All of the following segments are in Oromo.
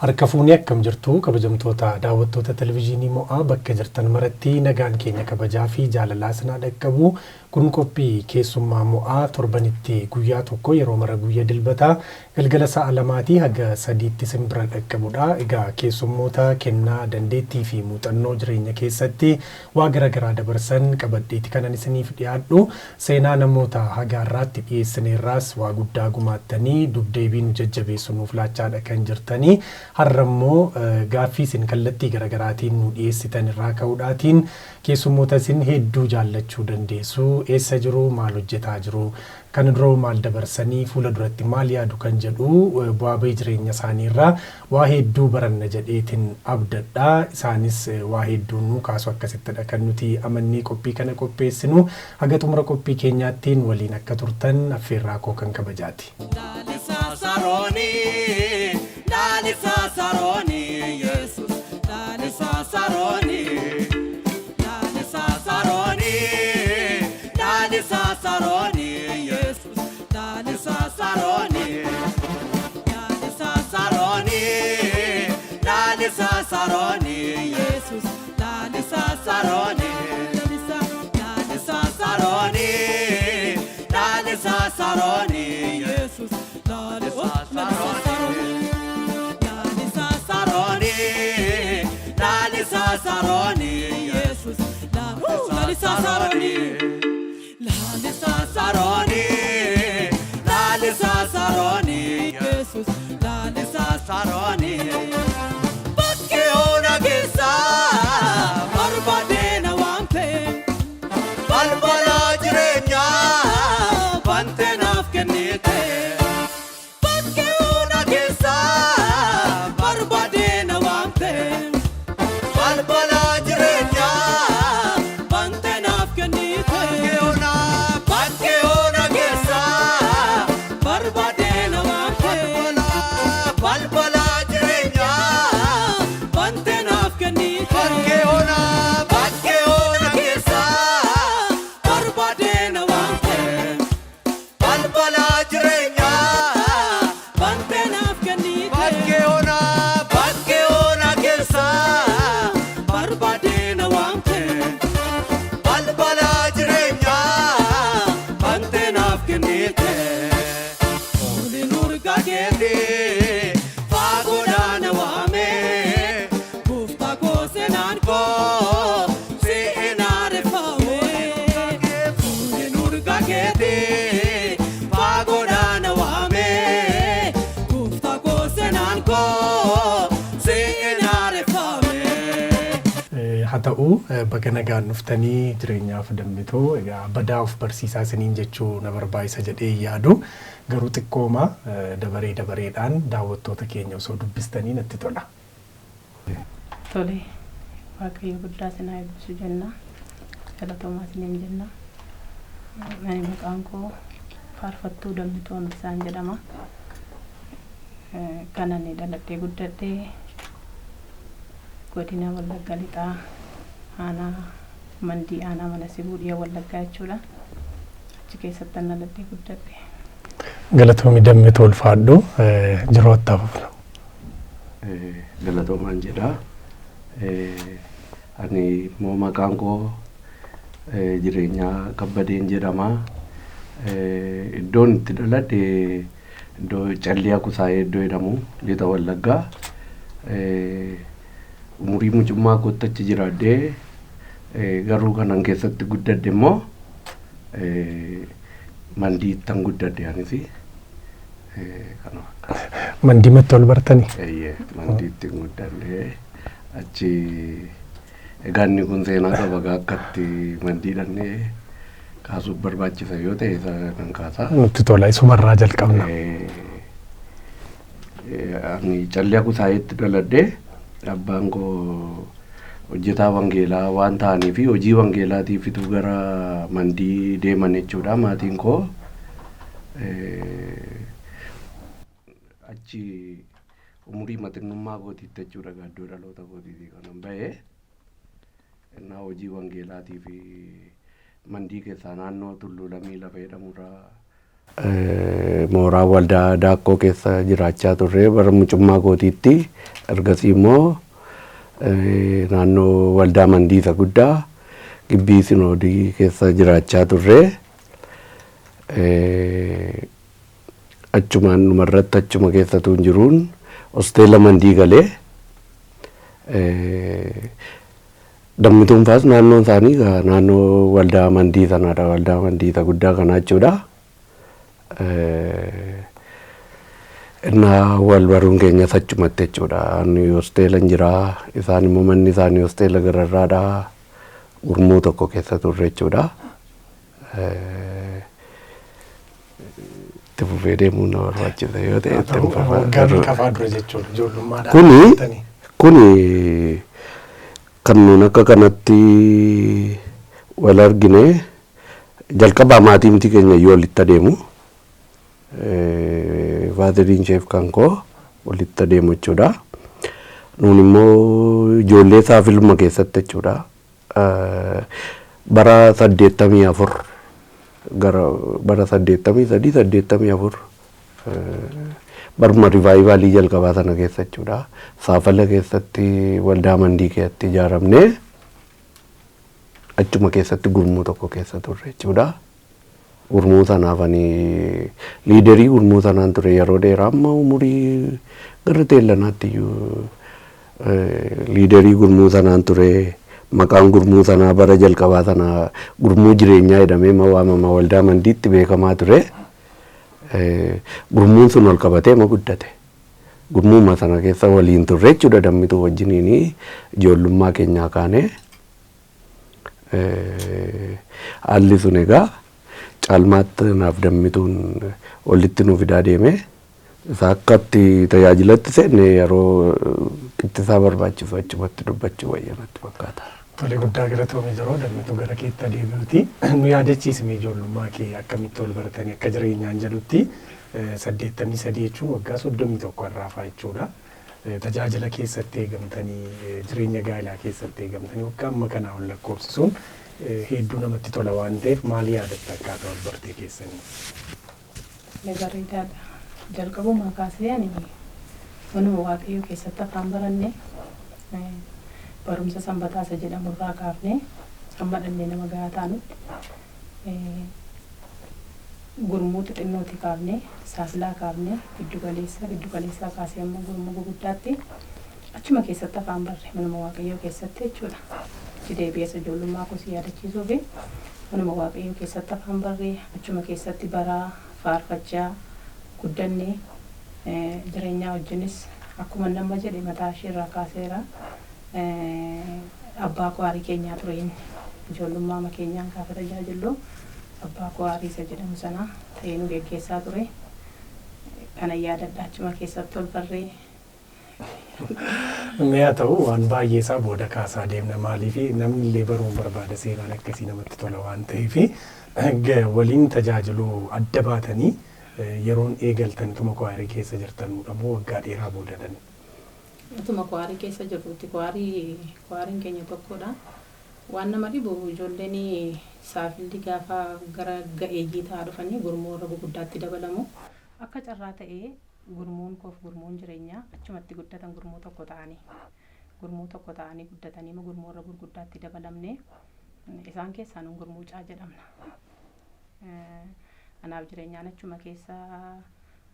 Harka fuunee akkam jirtu kabajamtoota daawwattoota televizyiinii mo'aa bakka jirtan maratti nagaan keenya kabajaa fi jaalalaa sinaa dhaqqabu kun qophii keessummaa mo'aa torbanitti guyyaa tokko yeroo mara guyyaa dilbataa galgala sa'a 2 haga 3tti simbira dhaqqabudha. Egaa keessummoota kennaa dandeettii fi muuxannoo jireenya keessatti waa garaagaraa dabarsan qabadheeti kanan isiniif dhiyaadhu. Seenaa namoota hagaarraatti dhiyeessineerraas waa guddaa gumaattanii dubdeebiin jajjabeessu nuuf laachaadha kan jirtanii. Har'ammoo gaaffii isin kallattii garaagaraatiin nu dhiyeessitan irraa ka'uudhaatiin keessummoota isin hedduu jaallachuu dandeessu. Eessa jiru, maal hojjetaa jiru, kan duroo maal dabarsanii fuula duratti maal yaadu kan jedhu bu'aa bahii jireenya isaanii irraa waa hedduu baranna jedheetiin abdadha. Isaanis waa hedduu nu kaasu akkasittidha kan nuti amannii qophii kana qopheessinu. Haga xumura qophii keenyaattiin waliin akka turtan affeerraa koo kan kabajaati. Dalisa Saroni, Jesus, Dalisa Saroni, Dalisa Saroni, Dalisa Saroni, Jesus, Dalisa Saroni, Dalisa Saroni, Dalisa Saroni, Jesus, Dalisa Saroni, Dalisa Saroni, Dalisa Saroni, Jesus, Dalisa Saroni. Saroni, Jesus, Lalisa Saroni, Lalisa Saroni, Lalisa Saroni, Jesus, Lalisa Saroni. Bakke ona gisa, barbade na wampe, balbala jirenya, bante nafkenite. Bakke ona gisa, barbade na wampe. Balbala jirenya, bante nafkenite. Bakke ona gesa, barbade na wampe. Balbala jirenya, bante nafkenite. Bakke ona gesa, barbade na wampe. Balbala jirenya, bante nafkenite. Bakke ona gesa. Barbade na wampe, balbala jirenya, bante nafkenite. Oli nurga gete, fagoda na wame, gufta ko senan ko, se enare fawe. Oli nurga gete, fagoda na wame, gufta ko senan ko, se enare fawe. Haa ta'u baga nagaan dhuftanii jireenyaaf dammitoo egaa badaa of barsiisaa isiniin jechuu na barbaachisa jedhee yaadu garuu xiqqooma dabareedhaan daawwattoota keenya osoo dubbistanii natti tola. Tole waaqayyo guddaa sinaa eebbisu jenna galatoomaa isiniin jenna. Ani maqaan koo faarfattuu dammitoo Nubsaan jedhama. Kanan dhaladhee guddadhee godina Wallagga Lixaa aanaa mandii aanaa mana sibuudhiya Wallaggaa jechuudha. Achi keessatti dhaladhee guddadhe. Galatoomii dammitoo ulfaadhu jiroottaaf. Galatoomaan jedha. Ani immoo maqaan koo jireenyaa kabbadeen jedhama. Iddoon itti dhaladhe iddoo Calliyaa Kusaayee iddoo jedhamu lixa Wallaggaa. Umurii mucummaa kootti achi jiraadhee garuu kanan keessatti guddadhe immoo mandiittan guddadhe anis kana fakkaata. Mandiimatti ol bartanii? Mandiitti guddadhe achi egaa inni kun seenaa qaba akkatti mandiidhannee kaasuuf barbaachisa yoo ta'e isa nan kaasa. Nutti tola isumarraa jalqabna. Ani Calliyaa Kusaayeetti dhaladhee abbaan koo hojjetaa wangeelaa waan ta'anii fi hojii wangeelaatiifitu gara mandii deeman jechuudha maatiin koo. Achi umurii maxinnummaa kootiitti jechuudha gaaddoo dhaloota kootiitii kanan bahee innaa hojii wangeelaatii fi mandii keessaa naannoo Tulluu Lamii lafa jedhamurraa mooraa waldaa daakkoo keessa jiraachaa turre bara mucummaa kootiitti. Ergasii immoo naannoo waldaa Mandiisa Guddaa gibbii Sinoodii keessa jiraachaa turre. Achumaan dhumarratti achuma keessatu hin jiruun hosteela Mandii galee. Dammituun faas naannoon isaanii naannoo waldaa Mandii sanaadha. Waldaa Mandiisa Guddaa kana jechuudha. Innaa wal baruun keenyas achumatti jechuudha. Ani hosteela hin jiraa. Isaan immoo manni isaanii hosteela gararraadha. Gurmuu tokko keessa turre jechuudha. Itti fufee deemuun na barbaachisa yoo ta'e itti Waggaa meeqafaa dura jechuudha ijoollummaadhaan Kuni kuni kan nuun akka kanatti wal argine jalqabaa maatii miti keenya yoo walitti adeemu faaderiin isheef kan koo walitti adeemu jechuudha. Nuun immoo ijoollee isaa filma keessatti jechuudha. Bara 84 gara bara 83 84 baruma rivaayivaalii jalqabaa sana keessa jechuudha. Saafala keessatti waldaa Mandii keessatti ijaaramne achuma keessatti gurmuu tokko keessa turre jechuudha. Gurmuu sanaaf ani liiderii gurmuu sanaan ture yeroo dheeraa amma umurii gara teellanaatti iyyuu liiderii gurmuu sanaan ture. Maqaan gurmuu sanaa bara jalqabaa sana gurmuu jireenyaa jedhamee waamama waldaa Mandiitti beekamaa ture. Gurmuun sun ol qabatee guddate. Gurmuuma sana keessa waliin turre jechuudha dammituu wajjiniin ijoollummaa keenyaa kaane. Haalli sun egaa caalmaatti naaf dammituun walitti nu fidaa deeme. Isa akkatti tajaajilatti seenne yeroo qixxisaa barbaachisu achumatti dubbachuu wayyanatti fakkaata. Tole guddaa galatoomii jiroo dammituu gara keetti adeemuuti. Nu yaadachiisme ijoollummaa kee akkamitti ol baratanii akka jireenyaan jedhutti 83 jechuun waggaa 31 irraa jechuudha. Tajaajila keessatti eegamtanii jireenya gaa'ilaa keessatti eegamtanii waggaa amma kanaa ol lakkoofsisuun hedduu namatti tola waan ta'eef maal yaadatta akkaataa ol bartee keessanii? Bareedaadha. Jalqabumaa kaasee ani manuma waaqayyoo keessatti afaan baranne barumsa sanbataa isa jedhamu irraa kaafne amma dhannee nama gahaa taanutti gurmuu xixinnooti kaafne saafilaa kaafne giddugaleessaa kaasee amma gurmuu guguddaatti achuma keessatti afaan barre manuma waaqayyoo keessatti jechuudha. Deebi'eessa ijoollummaa kosii yaadachiisuu fi manuma waaqayyoo keessatti afaan barre achuma keessatti baraa faarfachaa guddanne jireenyaa wajjinis akkuma nama jedhe mataa ishee irraa kaaseera. Abbaa koo aarii keenyaa ture inni ijoollummaa keenyaan gaafa tajaajilu abbaa koo aarii isa jedhamu sana ta'ee nu geggeessaa ture. Kana yaadadha achuma keessatti ol barree. Mi'a ta'u waan baay'ee isaa booda kaasaa deemna maaliif namni illee baruun barbaada seenaan akkasii namatti tola waan ta'eef waliin tajaajiluu adda baatanii yeroon eegaltan tuma kwaarii keessa jirtanudha moo waggaa dheeraa boodaadhaan? Tuma kwaarii keessa jirrutti kwaariin keenya tokkodha. Waan nama dhibu ijoolleen saafilli gaafa gara ga'eeyyii ta'aa dhufanii gurmuu irra guguddaatti dabalamu. Akka carraa ta'ee gurmuun koof gurmuun jireenyaa achumatti guddatan gurmuu tokko ta'anii guddatanii gurmuu irra gurguddaatti dabalamne isaan keessaa nun gurmuu caa jedhamna. Anaaf jireenyaan achuma keessa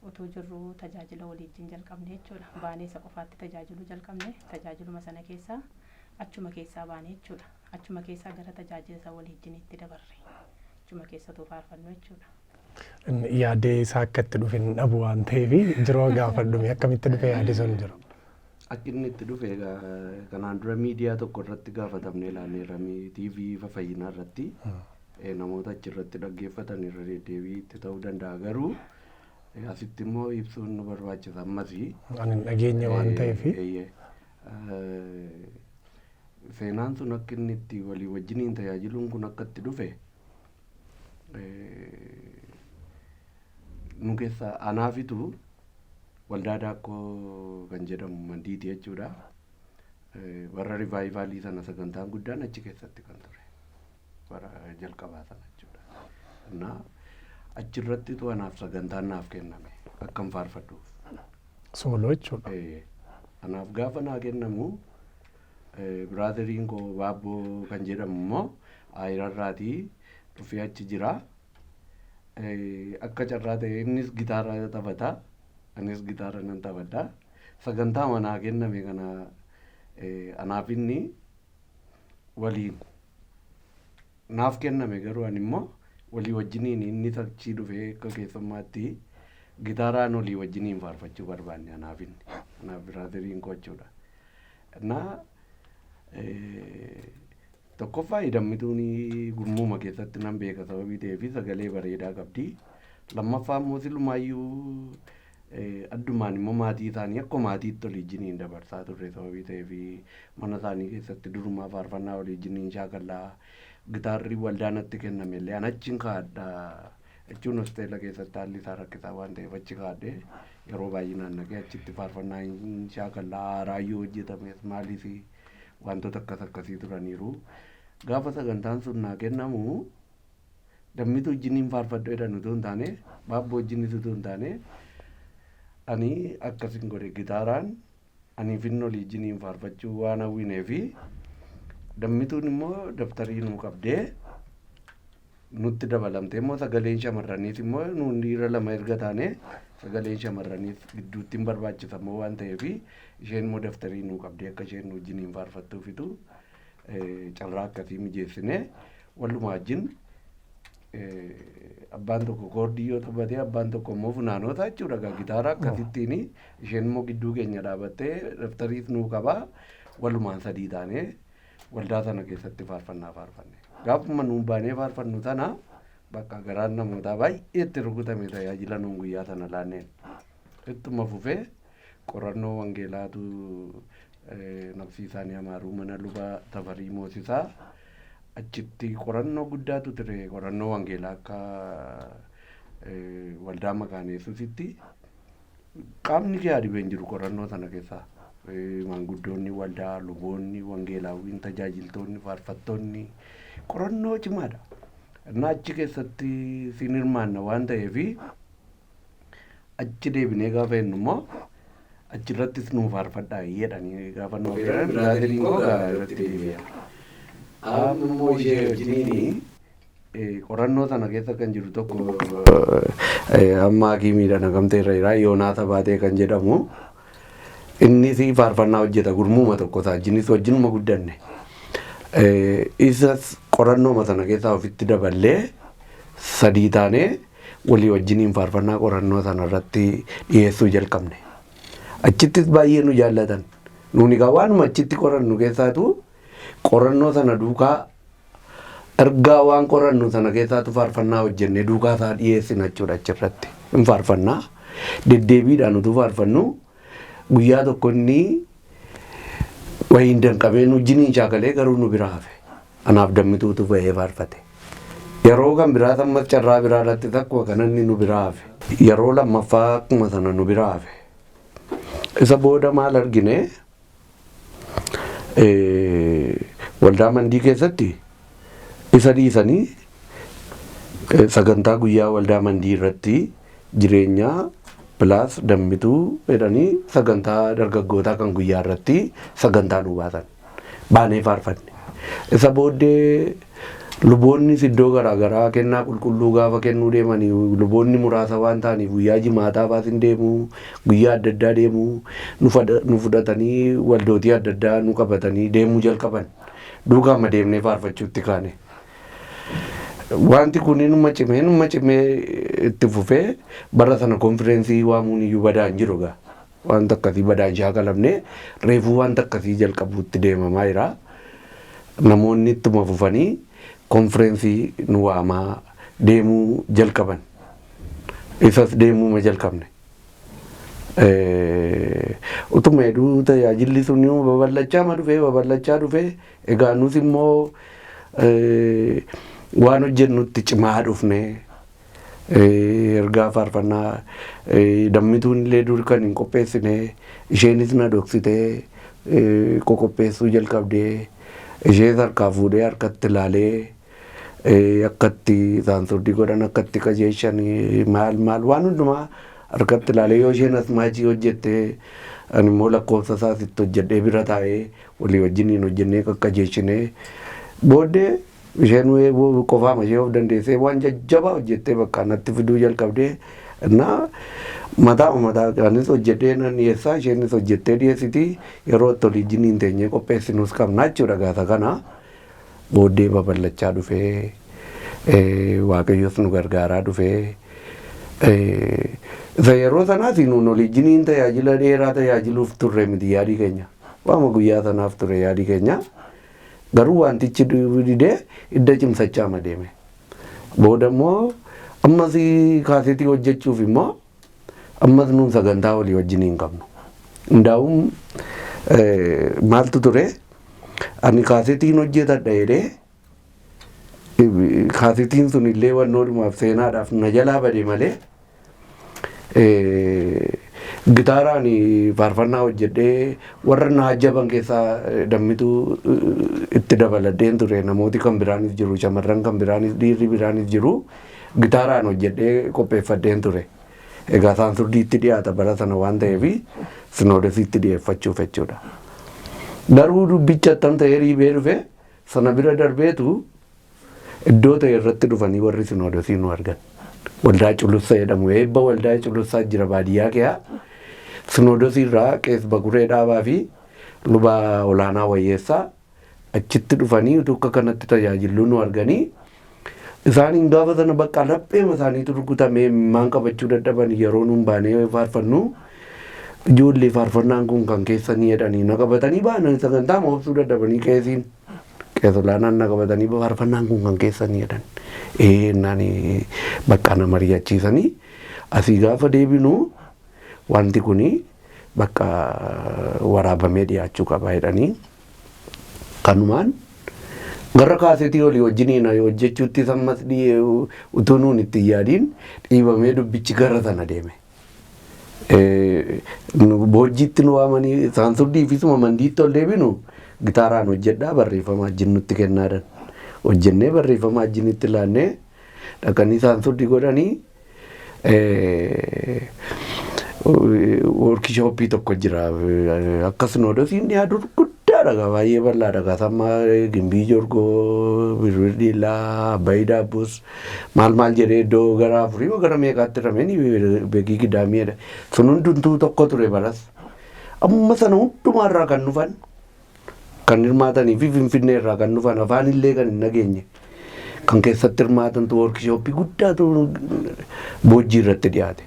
otoo jirru tajaajila waliin jalqabne jechuudha. Baanee isa qofaatti tajaajiluu jalqabne tajaajiluma sana keessaa achuma keessaa baanee jechuudha. Achuma keessaa gara tajaajila isa waliin itti dabarre achuma keessatu faarfannu jechuudha. Yaadee isaa akkatti dhufe hin dhabu waan ta'eef jiroo gaafadhume akkamitti dhufe yaade sun jiru? Akka inni itti dhufe kanaan dura miidiyaa tokko irratti gaafatamne ilaalleerra TV fayyinaa irratti namoota achirratti dhaggeeffatan irra deddeebii itti ta'uu danda'a garuu asitti immoo ibsuun nu barbaachisa ammas. Ani dhageenya waan ta'eef. Seenaan sun akka inni itti walii wajjiniin tajaajiluun kun akka itti dhufe nu keessa anaafitu waldaa daakkoo kan jedhamu Mandiiti jechuudha. Warra rivaayivaalii sana sagantaan guddaan achi keessatti kan ture. Bara jalqabaa sana jechuudha. achirrattitu anaaf sagantaan naaf kenname akkam faarfadhuuf. Sooloo jechuudha. Anaaf gaafa naa kennamu biraadariin koo Baabboo kan jedhamu immoo Ayirarraatii dhufee achi jira. Akka carraa ta'e innis gitaara taphata, anis gitaara nan taphadha. Sagantaa manaa kenname kana anaaf inni waliin naaf kenname garuu ani immoo walii wajjiniin inni achii dhufee akka keessummaatti gitaaraan walii wajjiniin faarfachuu barbaanne anaaf inni. Anaaf biraadariin koo jechuudha. Innaa tokkoffaa hidhammituun gurmuuma keessatti nan beeka sababii ta'eef sagalee bareedaa qabdi. Lammaffaa immoo silumaayyuu addumaan immoo maatii isaanii akka maatiitti walii wajjiniin dabarsaa turre sababii ta'eef mana isaanii keessatti durumaa faarfannaa walii wajjiniin shaakallaa gitaarri waldaa natti kenname illee an achiin kaadha jechuun hosteela keessatti haalli isaa rakkisaa waan ta'eef achi kaadhe yeroo baay'inaan naqee achitti faarfannaa shaakallaa raayyoo hojjetames maaliif wantoota akkasii turaniiru. Gaafa sagantaan sun naa kennamu dammitu wajjiniin faarfadhu jedhan utuu hin taane Baabboo wajjinis utuu hin taane ani akkasin godhe gitaaraan ani finno wajjiniin faarfachuu waan hawwineefi dammituun immoo daftarii nuu qabdee nutti dabalamtee immoo sagaleen shamarraniis immoo nuun dhiira lama erga taane sagaleen shamarraniis gidduutti hin barbaachisamoo waan ta'eef isheen immoo daftarii nuu qabdee akka isheen wajjiniin faarfattuufitu carraa akkasii mijeessine waluma wajjin abbaan tokko koordii yoo taphatee abbaan tokko immoo funaanota jechuudha. Gitaara akkasittiin isheen immoo gidduu keenya dhaabattee daftariis nuu qabaa walumaan sadii taane waldaa sana keessatti faarfannaa faarfanne. Gaafuma nuun baanee faarfannu sana bakka garaan namootaa baay'eetti rukutame tajaajila nuun guyyaa sana laanneen. Ittuma fufee qorannoo wangeelaatu nabsiisaanii amaaruu mana luba Tafarii Moosisaa achitti qorannoo guddaatu ture. Qorannoo wangeelaa akka waldaa Makaana Yesuusitti qaamni kee adibeen jiru qorannoo sana keessaa. Maanguddoonni waldaa, luboonni, wangeelaawwiin, tajaajiltoonni, faarfattoonni qorannoo cimaadha. Innaa achi keessatti siin hirmaanna waan ta'eef achi deebinee gaafa jennu immoo achirrattis nuu faarfadhaa jedhanii gaafa nuu jedhan biraadariin koo irratti deebi'a. Ammoo ishee wajjiniin qorannoo sana keessa kan jiru tokko amma hakiimiidha nagamteerra jira Yoonaasa Baatee kan jedhamu. Innis faarfannaa hojjeta gurmuuma tokko wajjinis wajjinuma guddanne. Isas qorannooma sana keessaa ofitti daballee sadii taanee walii wajjiniin faarfannaa qorannoo sana irratti dhiyeessuu jalqabne. Achittis baay'ee nu jaallatan. Nuuni egaa waanuma achitti qorannu keessaatu qorannoo sana duukaa ergaa waan qorannu sana keessaatu faarfannaa hojjenne duukaa isaa dhiyeessina jechuudha achirratti. Hin faarfannaa deddeebiidhaan utuu faarfannu guyyaa tokko inni wayiin danqabee nu wajjiniin shaakalee garuu nu biraa hafe. Anaaf dammituutu ba'ee faarfate. Yeroo kan biraa ammas carraa biraa irratti akkuma kananni nu biraa hafe. Yeroo lammaffaa akkuma sana nu biraa hafe. Isa booda maal argine waldaa Mandii keessatti isa dhiisanii sagantaa guyyaa waldaa Mandii irratti jireenyaa pilaas dammituu jedhanii sagantaa dargaggootaa kan guyyaa irratti sagantaa nu baasan baanee faarfanne. Isa booddee luboonnis iddoo garaagaraa kennaa qulqulluu gaafa kennuu deemanii luboonni muraasa waan ta'aniif guyyaa jimaataa baasin deemu guyyaa adda addaa deemu nu fudhatanii waldootii adda addaa nu qabatanii deemuu jalqaban duukaama deemnee faarfachuutti kaane. Wanti kun numa cimee itti fufee bara sana konfireensii waamuun iyyuu badaa hin jiru gaa. Wanta akkasii badaa hin shaakalamne reefuu wanta akkasii jalqabuutti deemamaa jira. Namoonni ittuma fufanii konfireensii nu waamaa deemuu jalqaban. Isas deemuuma jalqabne. Utuma hedduu tajaajilli sun babal'achaa dhufee egaa nus immoo waan hojjennutti cimaa dhufne ergaa faarfannaa dammituun illee dur kan hin qopheessine isheenis na dhoksitee qopheessuu jalqabdee ishee harkaa fuudhee harkatti ilaalee akkatti isaan surdii godhan akkatti qajeelchanii maal waan hundumaa harkatti ilaalee yoo isheen asmaachii hojjette ani immoo lakkoofsa isaas itti hojjedhee bira taa'ee walii wajjiniin hojjennee qajeelchinee booddee isheen qofaama ishee of dandeessee waan jajjabaa hojjettee bakka natti fiduu jalqabdee na mataa anis hojjedhee nan dhiyeessaa isheenis hojjettee dhiyeessiti yeroo itti waliin teenyee qopheessinus qabna jechuudha gaasa kana booddee babal'achaa dhufee waaqayyos nu gargaaraa dhufee isa yeroo sanaas nuun waliin tajaajila dheeraa tajaajiluuf turre miti yaadii keenya waama guyyaa sanaaf ture yaadii keenya garuu wantichi didee idda cimsachaa deeme booda immoo ammas kaasetii hojjechuuf immoo ammas nuun sagantaa walii wajjin hin qabnu hundaa'uun maaltu ture ani kaasetiin hojjetadha jedhee kaasetiin sun illee wannoodhumaaf seenaadhaaf na jalaa bade malee gitaaraan faarfannaa hojjedhee warra na ajjaban keessaa dammitu itti dabaladheen ture namooti kan biraanis jiru shamarran kan biraanis dhiirri biraanis jiru gitaaraan hojjedhee qopheeffadheen ture egaa isaan surdiitti dhiyaata bara sana waan ta'eef sinoodesiitti dhiyeeffachuuf jechuudha garuu dubbicha attam ta'ee riibee dhufe sana bira darbeetu iddoo ta'e irratti dhufanii warri sinoodesii nu argan waldaa Culussa jedhamu eebba waldaa Culussaa jira baadiyyaa keessa sinoodesii irraa qees Baguree Dhaabaa fi luba olaanaa Wayyeessaa achitti dhufanii utuu akka kanatti tajaajiluu nu arganii isaaniin gaafa sana bakka lapheema isaaniitu rukutamee maan qabachuu dadhaban yeroo nuun baanee faarfannu ijoollee faarfannaan kun kan keessanii jedhanii na qabatanii baanan sagantaa moobsuu dadhabanii qeesiin qees olaanaan na qabatanii faarfannaan kun kan keessanii jedhan naani bakka na mari'achiisanii asii gaafa deebinu wanti kuni bakka waraabamee dhiyaachuu qaba jedhanii kanumaan gara kaasetii olii wajjiniin hojjechuutti sammas utuu nuun itti yaadiin dhiibamee dubbichi gara sana deeme. Boojjiitti nu waamanii isaan surdii fi suma mandiitti ol deebinu gitaaraan hojjedhaa barreeffama wajjin nutti kennaadhan. Hojjennee barreeffama wajjinitti laannee dhaqanii isaan surdii godhanii workshooppii tokko jira akka sinoodesiin dhiyaatu guddaadha baay'ee bal'aadha samma gimbii jorgoo birbirdhiilaa abbayii daabbus maal jedhee iddoo gara afurii gara meeqaatti rameen beekii gidaamiidha sun hundumtuu tokko ture baras amma sana hundumaarraa kan dhufan kan hirmaatanii fi finfinnee irraa kan dhufan afaan illee kan hin dhageenye kan keessatti hirmaatantu workshooppii guddaatu boojjii irratti dhiyaate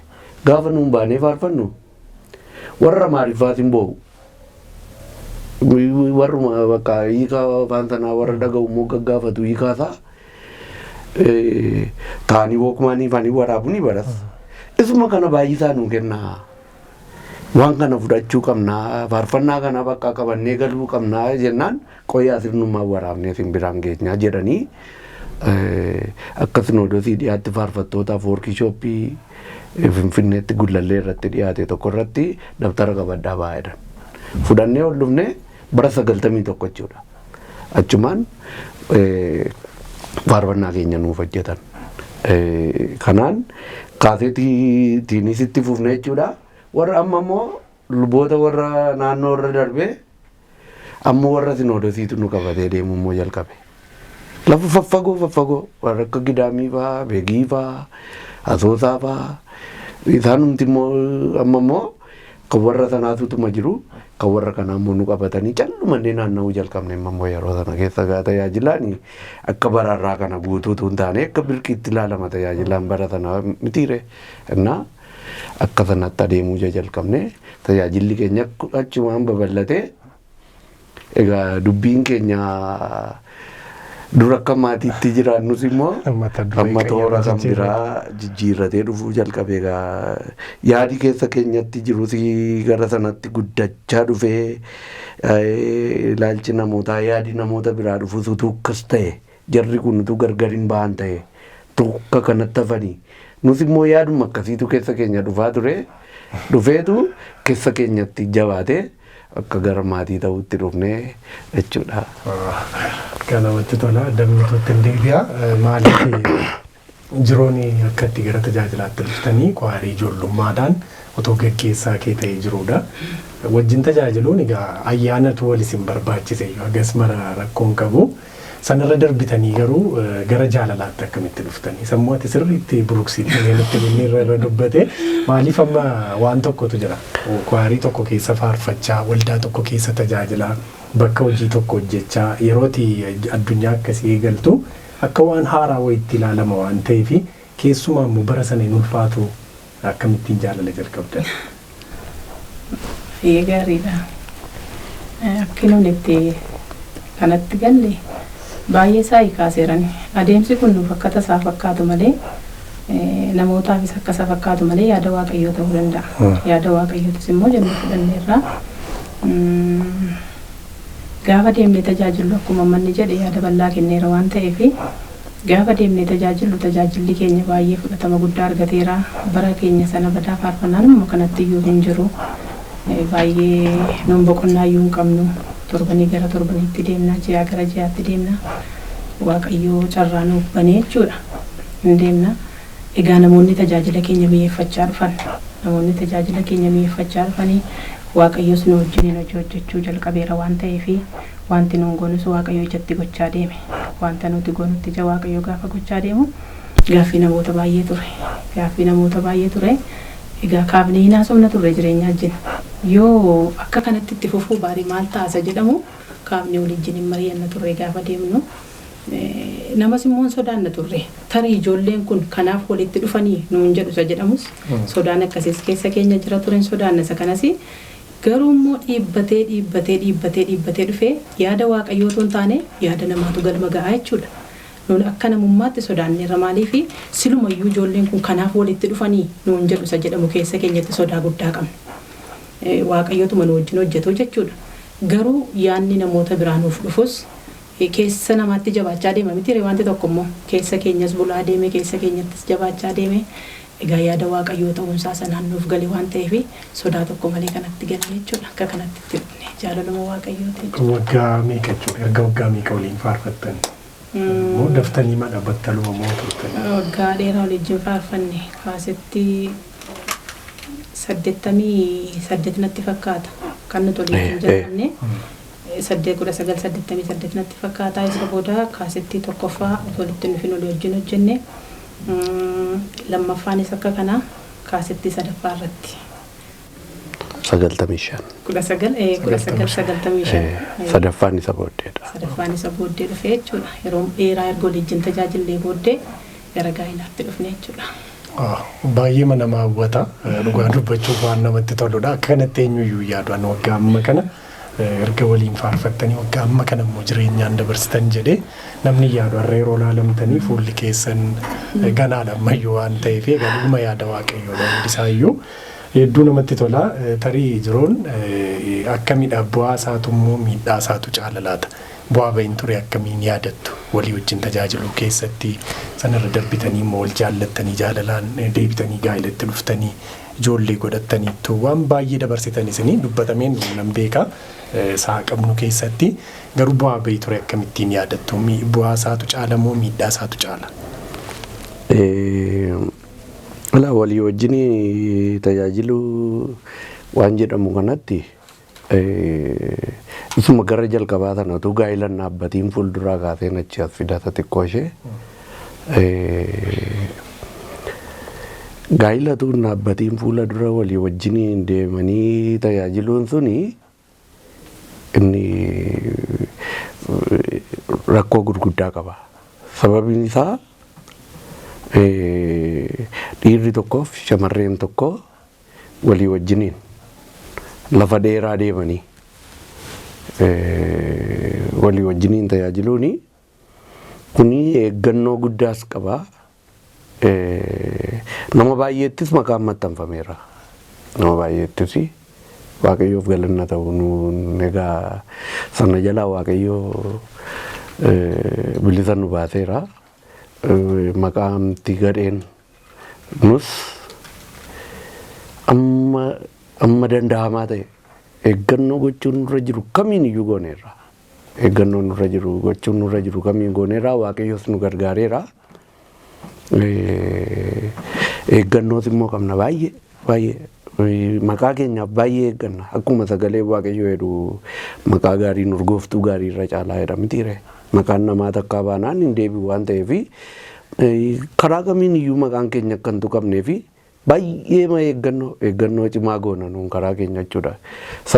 gaafa nuun baanee faarfannu warra maarifaas hin boo'u warruma bakka hiikaa afaan sanaa warra dhaga'u immoo gaggaafatu hiikaasaa taa'anii wookumaanii faanii waraabu ni baras isuma kana baay'isaa nuu kennaa waan kana fudhachuu qabnaa faarfannaa kana bakka qabannee galuu qabnaa jennaan qoyyaa sirnummaa waraabnee simbiraan geenyaa jedhanii akka sinoodesii dhiyaatti faarfattootaaf workshooppii finfinneetti gullallee irratti dhiyaate tokko irratti dabtara qabadhaa baay'eedhaan fudhannee ol dhufne bara 91 jechuudha achumaan faarfannaa keenya nuuf hojjetan kanaan kaaseetiinis itti fufne jechuudha warra amma immoo luboota warra naannoo irra darbee amma warra sinoodesiitu nu qabatee deemu immoo jalqabe lafa faffagoo warra akka gidaamii fa'aa beegii fa'aa asoosaa fa'aa isaan hundi immoo amma immoo kan warra sanaatutuma jiru kan warra kanaa immoo nu qabatanii callumannee naanna'uu jalqabne immoo yeroo sana keessa gaa tajaajilaan akka baraarraa kana guutuutu hin taane akka birqiitti ilaalama tajaajilaan bara sana mitiire innaa akka sanatti adeemuu jalqabne tajaajilli keenya achumaan babal'ate egaa dubbiin keenya dura akka maatiitti jiraannus immoo amma toora kan biraa jijjiirratee dhufuu jalqabe egaa yaadi keessa keenyatti jirus gara sanatti guddachaa dhufee ilaalchi namootaa yaadi namoota biraa dhufus utuu akkas ta'e jarri kun utuu gargar hin ba'an ta'e tokko kanatti hafanii nus immoo yaaduma akkasiitu keessa keenya dhufaa ture dhufeetu keessa keenyatti jabaate akka gara maatii ta'utti dhufnee jechuudha. Kan namatti tola dammituutti hin deebi'a. Maaliif jiroon akka itti gara tajaajilaatti dhuftanii kwaarii ijoollummaadhaan otoo gaggeessaa kee ta'ee jirudha. Wajjin tajaajiluun egaa ayyaanatu wal isin barbaachise hagas mara rakkoon qabu. Sanarra darbitanii garuu gara jaalalaatti akkamitti dhuftanii sammuu ati sirriitti buruqsiitanii nutti irra dubbate maaliif amma waan tokkotu jira kwaarii tokko keessa faarfachaa waldaa tokko keessa tajaajilaa bakka hojii tokko hojjechaa yerooti addunyaa akkasii eegaltu akka waan haaraa wayitti ilaalama waan ta'eef keessumaa immoo bara sana hin ulfaatu akkamittiin jaalala jalqabdan. Gaariidha. Akkuma itti kanatti galle. Baay'ee isaa kaaseerani adeemsi kun nuuf akka tasaa fakkaatu malee namootaafis akka isaa fakkaatu malee yaada waaqayyoo ta'uu danda'a. Yaada waaqayyootis immoo jennee fudhanneerra gaafa deemnee tajaajilu akkuma manni jedhe yaada bal'aa kenneera waan ta'eef gaafa deemnee tajaajilli keenya baay'ee fudhatama guddaa argateera. Bara keenya sana badaa faarfannaan immoo kanatti iyyuu hin jiru. Baay'ee nuun boqonnaa iyyuu hin qabnu. Torbanii gara torbaniitti deemna, ji'a gara ji'aatti deemna. Waaqayyoo carraa nuuf banee jechuudha. Hin deemna. Egaa namoonni tajaajila keenya mi'eeffachaa dhufan. Namoonni tajaajila keenya mi'eeffachaa dhufanii waaqayyoos nu wajjin hojjechuu jalqabeera waan ta'eef wanti nuun goonus waaqayyoo ijatti gochaa deeme. Wanta nuti goonutti ija waaqayyoo gaafa gochaa deemu gaaffii namoota baay'ee ture. Gaaffii namoota baay'ee ture. Egaa kaafnee hin haasofna turre jireenyaa wajjin. Yoo akka kanatti itti fufuu baarii maal taasa jedhamu kaafnee waliin hin mari'anna turre gaafa deemnu namas immoo sodaanna turre tarii ijoolleen kun kanaaf walitti dhufanii nuun jedhu isa jedhamus sodaan akkasiis keessa keenya jira turen sodaanna isa kanas garuu immoo dhiibbatee dhufee yaada waaqayyootu hin taane yaada namaatu galma ga'aa jechuudha. Nuun akka namummaatti sodaanneerra maaliif silumayyuu ijoolleen kun kanaaf walitti dhufanii nuun jedhu isa jedhamu keessa keenyatti sodaa guddaa qabna. Waaqayyootuma nu wajjin hojjetu jechuudha. Garuu yaanni namoota biraa nuuf dhufus keessa namaatti jabaachaa deema miti wanti tokko immoo keessa keenyas bulaa deeme keessa keenyattis jabaachaa deeme egaa yaada waaqayyoo ta'uunsaa sanaan nuuf gale waan ta'eef sodaa tokko malee kanatti galle jechuudha. Akka kanatti itti dhufne jaalaluma waaqayyooti. Waggaa meeqa jechuudha? Erga waggaa meeqa waliin faarfattan? Moo daftanii mana battaluma moo turtan? Waggaa dheeraa waliin faarfanne kaasetti 88 natti fakkaata kan nuti waliin jalqabne 1988 natti fakkaata isa booda kaasettii tokkoffaa walitti nufin olii wajjin hojjenne lammaffaanis akka kana kaasettii sadaffaa irratti 95 sadaffaan isa booddeedha. Sadaffaan isa booddee dhufee jechuudha. Yeroo dheeraa erga waliin tajaajillee booddee gara gaa'ilaatti dhufne jechuudha. Baay'ee nama hawwata dhugaa dubbachuuf waan namatti toludha. Akka kanatti eenyuyyuu yaadu waggaa amma kana erga waliin faarfattanii waggaa amma kana immoo jireenyaan dabarsitan jedhee namni yaadu har'a yeroo laalamtanii fuulli keessan ganaadha ammayyuu waan ta'eef dhuguma yaada waaqayyoodha hundisaayyuu hedduu namatti tola. Tarii jiroon akka miidhaa bu'aa isaatu immoo miidhaa isaatu caala laata. Bu'aa bahin ture akkamiin yaadattu walii wajjin tajaajiluu keessatti sanarra darbitanii immoo wal jaallattanii jaalalaan deebitanii gaa'ilatti dhuftanii ijoollee godhattaniittu waan baay'ee dabarsitan isinii dubbatameen nan beeka sa'a qabnu keessatti garuu bu'aa bahi ture akkamittiin yaadattu bu'aa isaatu caala moo miidhaa isaatu caala? Walii wajjin tajaajiluu waan jedhamu kanatti isuma gara jalqabaa tanatu gaa'ilan dhaabbatiin fuulduraa kaaseen achi as fidata xiqqoo ishee gaa'ilatu dhaabbatiin fuula dura walii wajjin deemanii tajaajiluun suni inni rakkoo gurguddaa qaba. Sababiin isaa dhiirri tokkoof shamarreen tokko walii wajjiniin lafa dheeraa deemanii walii wajjiniin tajaajiluuni kuni eeggannoo guddaas qaba. Nama baay'eettis maqaan maxxanfameera. Nama baay'eettis waaqayyoof galanna ta'u nuun egaa sana jalaa waaqayyoo bilisa nu baaseera. Maqaamti gadheen nus amma danda'amaa ta'e eeggannoo gochuun nurra jiru kamiin iyyuu gooneerra. Eeggannoo nurra jiru gochuun nurra jiru kamiin gooneerra waaqayyos nu gargaareera. Eeggannoos immoo qabna baay'ee maqaa keenyaaf baay'ee eegganna akkuma sagalee waaqayyoo jedhu maqaa gaarii urgooftuu gaarii irra caalaa jedha mitiire. Maqaan namaa takkaa baanaan hin deebi'u waan ta'eef karaa kamiin iyyuu maqaan keenya akka hin tuqamneef baay'ee eeggannoo cimaa goona nuun karaa keenya jechuudha.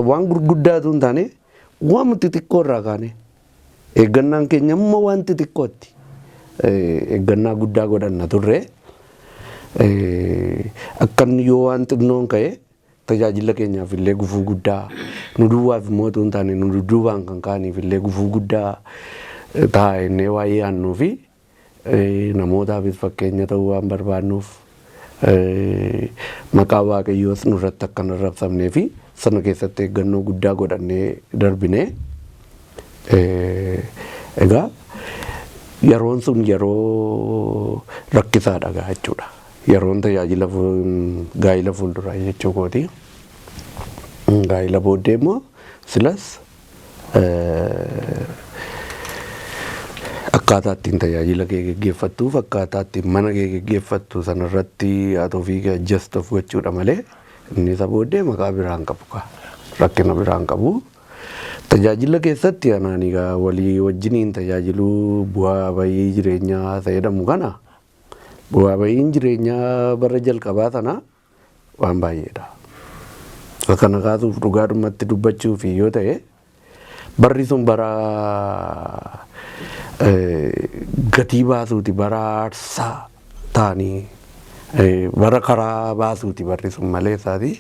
Waan gurguddaatu hin taane waan xixiqqoo irraa kaane eeggannaan keenya amma waan xixiqqootti eeggannaa guddaa godhanna turre. Akkan yoo waan xinnoon ka'e tajaajila keenyaaf illee gufuu guddaa nu duwwaaf immoo hin taane nu dudduubaan kan kaaniif illee gufuu guddaa taa'ennee waa'ee aannuu fi namootaafis fakkeenya ta'uu waan barbaannuuf maqaa waaqayyoos nurratti akka hin arrabsamnee fi sana keessatti eeggannoo guddaa godhannee darbinee egaa yeroon sun yeroo rakkisaadha jechuudha. Yeroon tajaajila gaa'ila fuulduraa jechuu kooti. Gaa'ila booddee immoo silas akkaataa ittiin tajaajila kee geggeeffattuuf akkaataa ittiin mana kee geggeeffattu sanarratti ati ofii kee adjust of gochuudha malee inni isa booddee maqaa biraan qabu rakkina biraan qabu. Tajaajila keessatti anaan egaa walii wajjiniin tajaajiluu bu'aa bayii jireenyaa fayyadamu kana bu'aa bayiin jireenyaa bara jalqabaa sana waan baay'eedha. Kana kaasuuf dhugaadhumatti dubbachuuf yoo ta'e barri sun bara gatii baasuuti bara aarsaa ta'anii bara karaa baasuuti barri sun malee isaati.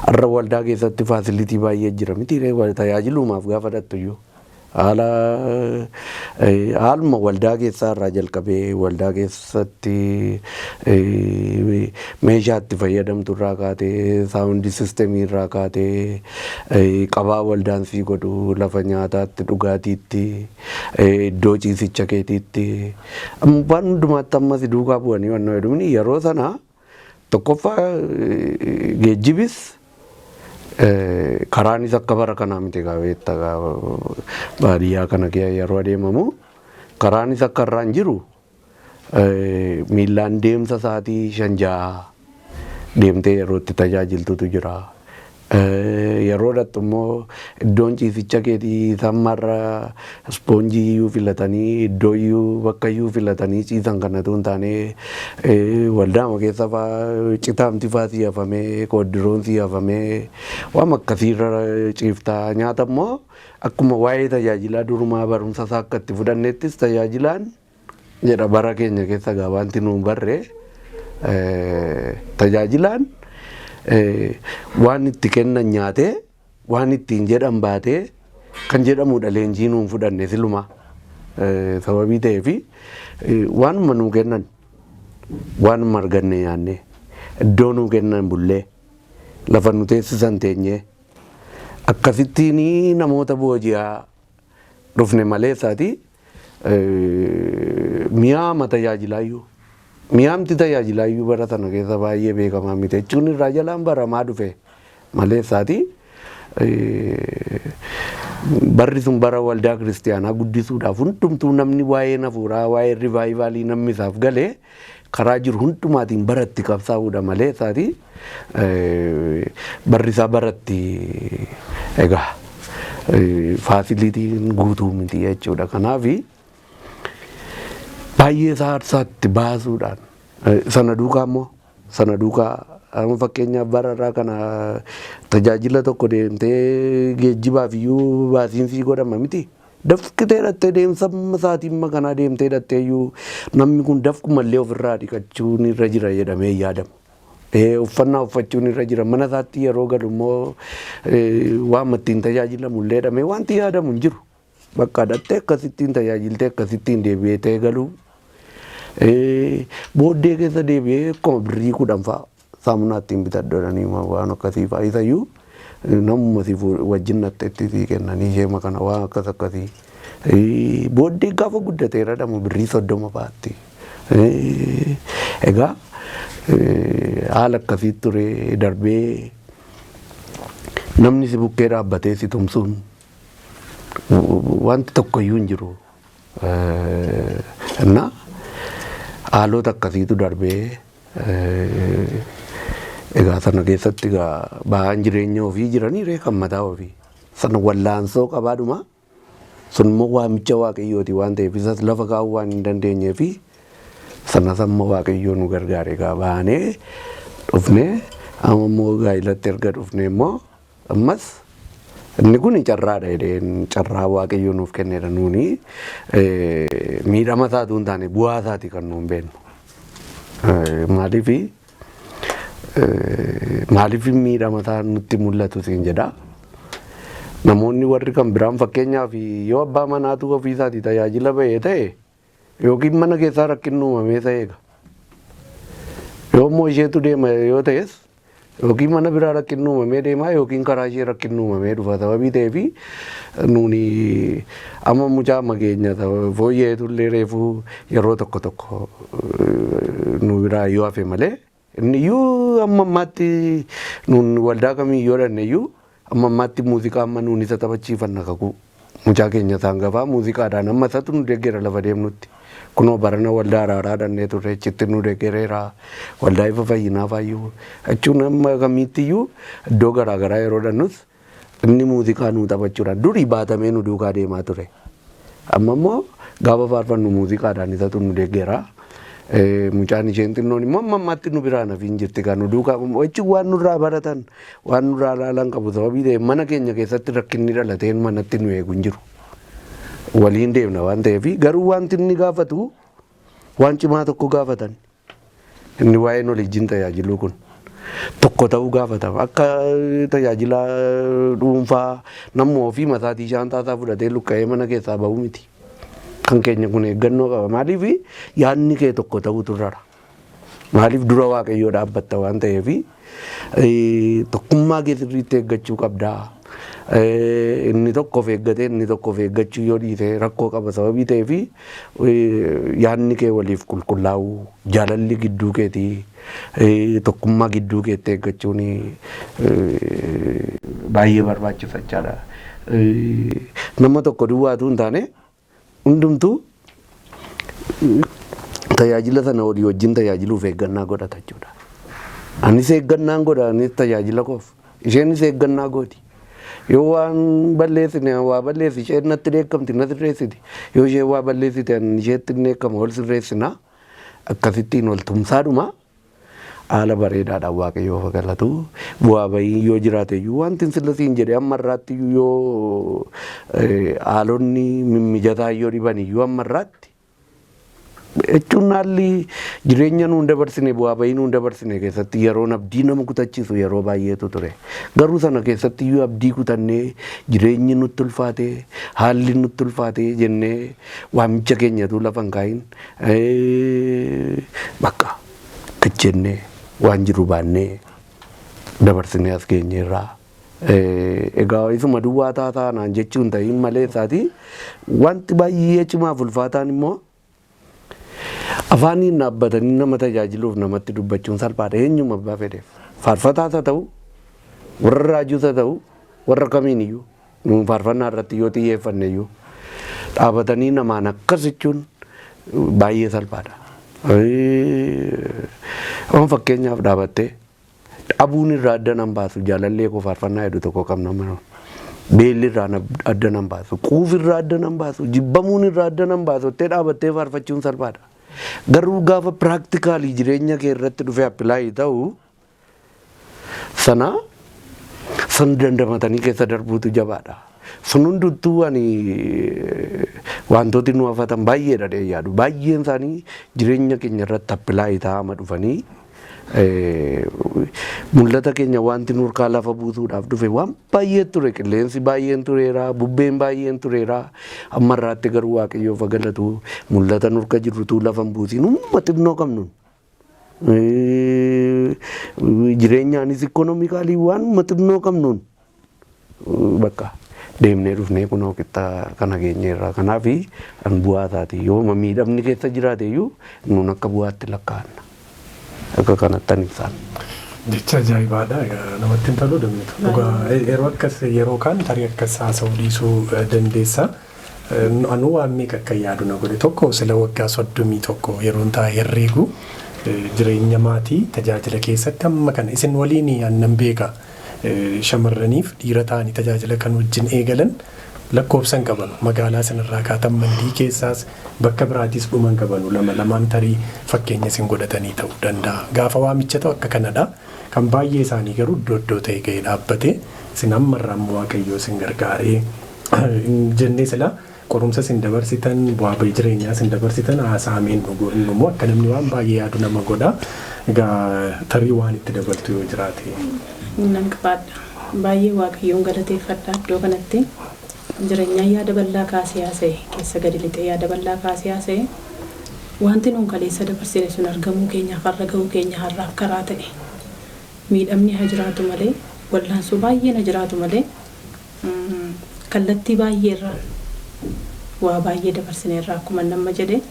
Har'a waldaa keessatti faasilitii baay'ee jira miti tajaajilumaaf gaafa dhattuyyuu haaluma waldaa keessaa irraa jalqabee waldaa keessatti meeshaa itti fayyadamtu irraa kaatee saawundi siistemii irraa kaatee qabaa waldaan sii godhu lafa nyaataatti dhugaatiitti iddoo ciisicha keetiitti waan hundumaatti ammas duukaa bu'anii waan jedhumni yeroo sana tokkoffaa geejjibis karaanis akka bara kanaa miti qabeetta baadiyyaa kana yeroo adeemamu karaanis akka irraan jiru miillaan deemsa sa'aatii 5-6 deemtee yeroo itti tajaajiltutu jira. Yeroo dhattu immoo iddoon ciisicha keetii sammarra ispoonjii iyyuu filatanii iddoo iyyuu bakka iyyuu filatanii ciisan kanatu hin taane waldaama keessa fa'aa citaamti fa'aa sii hafamee kooddiroon sii hafamee waan akkasiirra ciiftaa. Nyaata immoo akkuma waa'ee tajaajilaa durumaa barumsa isaa akka itti fudhannettis tajaajilaan jedha bara keenya keessa gaabaanti nuun barre tajaajilaan waan itti kennan nyaatee waan ittiin jedhan baatee kan jedhamudha leenjii nuun fudhanne siluma sababii ta'eef waanuma nuu kennan waanuma arganne nyaanne iddoo nuu kennan bullee lafa nu teessisan teenyee akkasittiin namoota booji'aa dhufne malee isaati mi'aama tajaajilaayyuu. Mi'aamti tajaajilaayyuu bara sana keessa baay'ee beekamaa miti jechuun irraa jalaan baramaa dhufe malee isaati. Barri sun bara waldaa kiristiyaanaa guddisuudhaaf hundumtuu namni waa'ee hafuuraa waa'ee rivaayivaalii namni isaaf galee karaa jiru hundumaatiin baratti qabsaa'uudha malee isaati. Barri isaa baratti egaa faasilitiin guutuu miti jechuudha. Kanaafi baay'ee isaa aarsaatti baasuudhaan sana duukaa immoo sana duukaa fakkeenyaaf bararraa kana tajaajila tokko deemtee geejjibaaf iyyuu baasiinsii godhama miti. Dafqitee dhattee deemsa sa'aatii kanaa deemtee dhattee iyyuu namni kun dafqumallee ofirraa dhiqachuun irra jira jedhamee yaadamu. Uffannaa uffachuun irra jira mana isaatti yeroo galu immoo waan ittiin tajaajilamullee jedhamee wanti yaadamu hin jiru. Bakka dhattee akkasittiin tajaajiltee akkasittiin deebi'ee galuu. Booddee keessa deebi'ee akkuma birrii 10 fa'aa saamunaa ittiin bitaddoodhanii waan akkasii fa'aa isayyuu namuma siif wajjin natteetti sii kennanii ishee kana waan akkasii. Booddee gaafa guddatee jedhamu birrii 30 fa'aatti. Egaa haala akkasii ture darbee namni si bukkee dhaabbatee si tumsuun wanti tokkoyyuu hin jiru. Innaa haalota akkasiitu darbee egaa sana keessatti egaa ba'aan jireenya ofii jiranii kan mataa ofii sana wallaansoo qabaadhuma sun immoo waamicha waaqayyooti waan ta'eef isas lafa kaa'uu waan hin dandeenyee fi sana samma waaqayyoo nu gargaare egaa baanee dhufnee amma immoo gaa'ilatti erga dhufnee immoo ammas inni kun carraadha jedheen carraa waaqayyoo nuuf kenneedha nuuni miidhama isaatu hin taane bu'aa isaati kan nuun beennu maaliif miidhama isaa nutti mul'atu siin jedha namoonni warri kan biraan fakkeenyaaf yoo abbaa manaatu ofii isaati tajaajila ba'ee ta'e yookiin mana keessaa rakkinni uumamee ta'eega yoo immoo isheetu deema yoo ta'es yookiin mana biraa rakkinni uumamee deemaa yookiin karaa ishee rakkinni uumamee dhufa sababii ta'eefi nuuni amma mucaa mageenya fooyyeetullee reefuu yeroo tokko tokko nu biraa yoo hafe malee inni iyyuu amma ammaatti nuun waldaa kamiyyoo dhanne iyyuu amma ammaatti muuziqaa amma nuun isa taphachiifanna kakuu mucaa keenya isaan gafaa muuziqaadhaan amma isatu nu deeggera lafa deemnutti kunoo barana waldaa araaraa dhannee turre achitti nu deeggereera waldaa ifa fayyinaa faayyuu jechuun amma kamiittiyyuu iddoo garaagaraa yeroo dhannus inni muuziqaa nu taphachuudhaan durii baatamee nu duukaa deemaa ture amma immoo gaafa faarfannu muuziqaadhaan isatu nu deeggera mucaan isheen xinnoon immoo amma ammaatti nu biraan hafiin jirti kan nu duukaa jechuun waan nurraa baratan waan nurraa ilaalan qabu sababii ta'e mana keenya keessatti rakkinni dhalateen manatti nu eegu hin jiru. Waliin deemna waan ta'eef garuu wanti inni gaafatu waan cimaa tokko gaafatan inni waa'een waliin tajaajiluu kun tokko ta'uu gaafata akka tajaajila dhuunfaa nammoo ofii mataatii shaantaasaa fudhatee lukka'ee mana keessaa ba'uu miti kan keenya kun eeggannoo qaba maaliif yaadni kee tokko ta'uu turrara maaliif dura waaqayyoo dhaabbatta waan ta'eef tokkummaa kee sirriitti eeggachuu qabdaa. Inni tokko of eeggatee inni tokko of eeggachuu yoo dhiise rakkoo qaba sababii ta'eef yaadni kee waliif qulqullaa'uu jaalalli gidduu keetii tokkummaa gidduu keetti eeggachuun baay'ee barbaachisa jechaadha. Nama tokko duwwaatu hin taane hundumtuu tajaajila sana walii wajjin tajaajiluuf eeggannaa godhata jechuudha. Anis eeggannaan godha anis tajaajila koof isheenis eeggannaa gooti. Yoo waan balleessine waa balleessi isheen natti dheekkamti na sirreessiti yoo isheen waa balleessite isheetti dheekkama ol sirreessina akkasittiin ol tumsaadhuma haala bareedaadhaan waaqayyoof galatu bu'aa bahii yoo jiraate iyyuu wanti sillasiin jedhe amma irraatti yoo haalonni mimmijataa yoo dhiban iyyuu amma irraatti jechuun haalli jireenya nuun dabarsine bu'aa bahii nuun dabarsine keessatti yeroon abdii nama kutachiisu yeroo baay'eetu ture garuu sana keessatti iyyuu abdii kutannee jireenyi nutti ulfaate haalli nutti ulfaate jennee waamicha keenyatu lafa hin kaayin bakka gajjennee waan jiru baannee dabarsinee as geenyeerraa egaa isuma duwwaa taataanaan jechuun ta'in malee isaati wanti baay'ee cimaaf ulfaataan immoo afaaniin dhaabbatanii nama tajaajiluuf namatti dubbachuun salphaadha eenyuma abbaa fedheef faarfataas haa ta'u warra raajuus haa ta'u warra kamiin iyyuu nuun faarfannaa irratti yoo xiyyeeffanne iyyuu dhaabatanii namaan akkas jechuun baay'ee salphaadha. Waan fakkeenyaaf dhaabattee dhabuun irraa adda nan baasu jaalallee koo faarfannaa jedhu tokko qabna mana beelli irraa adda nan baasu quufi irraa adda nan baasu jibbamuun irraa adda nan baasu itti dhaabattee faarfachuun salphaadha. Garuu gaafa piraaktikaalii jireenya kee irratti dhufee appilaayii ta'u sana san dandamatanii keessa darbuutu jabaadha. Sun hunduttuu ani wantooti nu hafatan baay'eedha dhee yaadu. Baay'een isaanii jireenya keenya irratti appilaayii ta'ama dhufanii mul'ata keenya wanti nurkaa lafa buusuudhaaf dhufe waan baay'ee ture qilleensi baay'een tureera bubbeen baay'een tureera amma irraatti garuu waaqayyoof galatu mul'ata nurka jirrutu lafa hin buusin umma xinnoo qabnu jireenyaanis ikonomikaalii waan xinnoo qabnuun bakka deemnee dhufnee kunoo qixxaa kana geenyeerra kanaaf an bu'aa taati yoo miidhamni keessa jiraate iyyuu nuun akka bu'aatti lakkaa'anna akka kanatti an ibsaan. Jecha ajaa'ibaadha. Namatti hin tolu dammitu. Dhugaa yeroo akkas yeroo kaan tarii akkas haasa'uu dhiisuu dandeessa. Anu waan meeqa akka yaadu na godhe tokko sila waggaa 31 yeroon taa'e herreegu jireenya maatii tajaajila keessatti amma kana isin waliin aannan beeka shamarraniif dhiira ta'anii tajaajila kan wajjin eegalan lakkoofsan qaban magaalaa sanarraa kaatan mandii keessaas bakka biraatiis dhuman qabanu lamaan tarii fakkeenya isin godhatanii ta'uu danda'a. Gaafa waamicha ta'u akka kanadha. Kan baay'ee isaanii garuu iddoo ta'e ga'ee dhaabbate isin ammarraa waaqayyoo isin gargaaree jennee sila qorumsa isin dabarsitan bu'aa bahii jireenyaa isin dabarsitan haasaameen immoo akka namni waan baay'ee yaadu nama godha. Egaa tarii waan itti dabaltu yoo jiraate. Nan qabaadha. Baay'ee waaqayyoon galateeffadha iddoo kanatti. Jireenyaa yaada bal'aa kaasee haasa'e keessa gadi lixee yaada bal'aa kaasee haasa'e wanti nuun kaleessa dabarsine sun argamuu keenyaaf har'a gahuu keenya har'aaf karaa ta'e miidhamni haa jiraatu malee wallaansoo baay'een haa jiraatu malee kallattii baay'eerraa waa baay'ee dabarsineerraa akkuma nama jedhe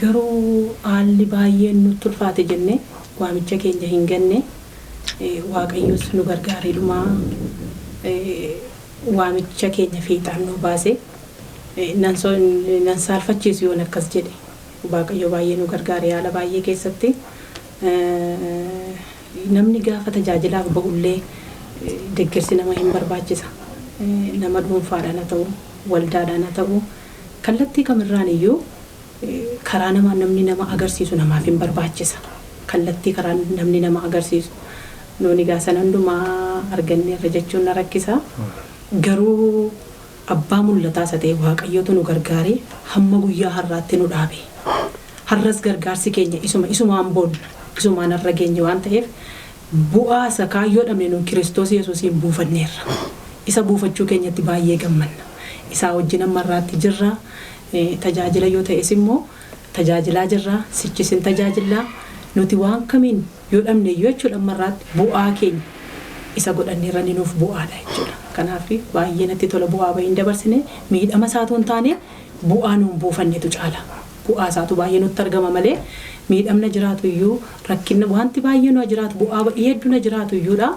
garuu haalli baay'een nutti ulfaate jennee waamicha keenya hin ganne waaqayyos nu gargaareedhumaa waamicha keenya fiixaan nu baase nan saalfachiisu yoon akkas jedhe waaqayyo baay'ee nu gargaare haala baay'ee keessatti namni gaafa tajaajilaaf ba'ullee deeggarsi nama hin barbaachisa nama dhuunfaadhaan haa ta'u waldaadhaan haa ta'u kallattii kamirraan iyyuu karaa namni nama agarsiisu namaaf hin barbaachisa kallattii karaa namni nama agarsiisu nuuni gaasan hundumaa arganneerra jechuun na rakkisa. Garuu abbaa mul'ataa isa ta'e waaqayyootu nu gargaaree hamma guyyaa har'aatti nu dhaabe. Har'as gargaarsi keenya isumaan boonna isumaan har'a geenye waan ta'eef bu'aa isa kaayyoo dhabne nu Kiristoos Yesuusiin buufanneerra. Isa buufachuu keenyatti baay'ee gammanna. Isaa wajjin ammarraatti jirra. Tajaajila yoo ta'es immoo tajaajilaa jirra. Sichisin tajaajilaa nuti waan kamiin yoo dhabne iyyuu jechuudha ammarraatti bu'aa keenya isa godhanneerra ni nuuf bu'aadha jechuudha. Kanaaf baay'ee natti tola bu'aa bahin dabarsine miidhama isaatu hin taane bu'aa nuun buufannetu caala. Bu'aa isaatu baay'ee nutti argama malee miidhamna jiraatu iyyuu rakkinna wanti baay'ee nu jiraatu bu'aa hedduu na jiraatu iyyuudha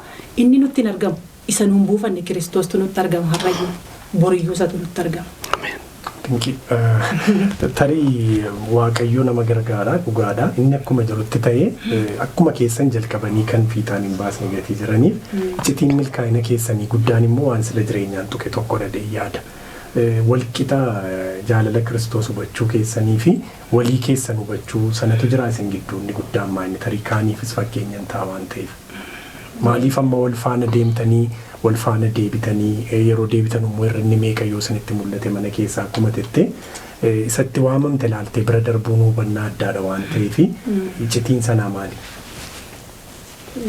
inni nutti hin argamu isa nuun buufanne Kiristoostu nutti argama har'ayyuu boriyyuu isatu nutti argama. Tarii waaqayyoo nama gargaaraa dhugaadha. Inni akkuma jirutti ta'ee akkuma keessan jalqabanii kan fiixaan hin baasne gatii jiraniif iccitiin milkaa'ina keessanii guddaan immoo waan sila jireenyaan tuqe tokko dhadhee yaada. Walqixa jaalala Kiristoos hubachuu keessanii fi walii keessan hubachuu sanatu jira isin gidduu inni guddaan maanni tarii kaaniifis fakkeenyan ta'a waan ta'eef. Maaliif amma wal faana deemtanii wal faana deebitanii yeroo deebitan immoo irrinni meeqa yoo isinitti mul'ate mana keessaa akkuma jette isatti waamamte laaltee bira darbuun hubannaa addaadha waan ta'eef iccitiin sanaa maali?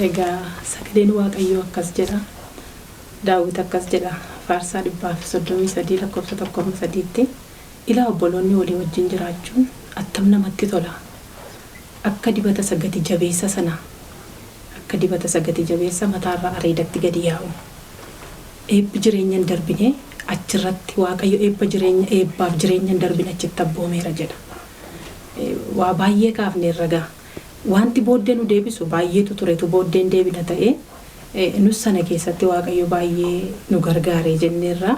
Egaa sagaleen waaqayyoo akkas jedha. Daawit akkas jedha. Faarsaa 133 lakkoofsa 1-3tti ilaa obboloonni walii wajjin jiraachuun attam namatti tola. Akka dibata sagati jabeessa sana akka dibata sagati jabeessa mataarraa areedatti gadi yaa'u. Eebbi jireenyan darbine achirratti waaqayyo eebbaaf jireenyan darbine achitti abboomeera jedha. Waa baay'ee kaafne ragaa. Wanti booddee nu deebisu baay'eetu turetu booddeen deebina ta'ee nus sana keessatti waaqayyo baay'ee nu gargaaree jenneerra.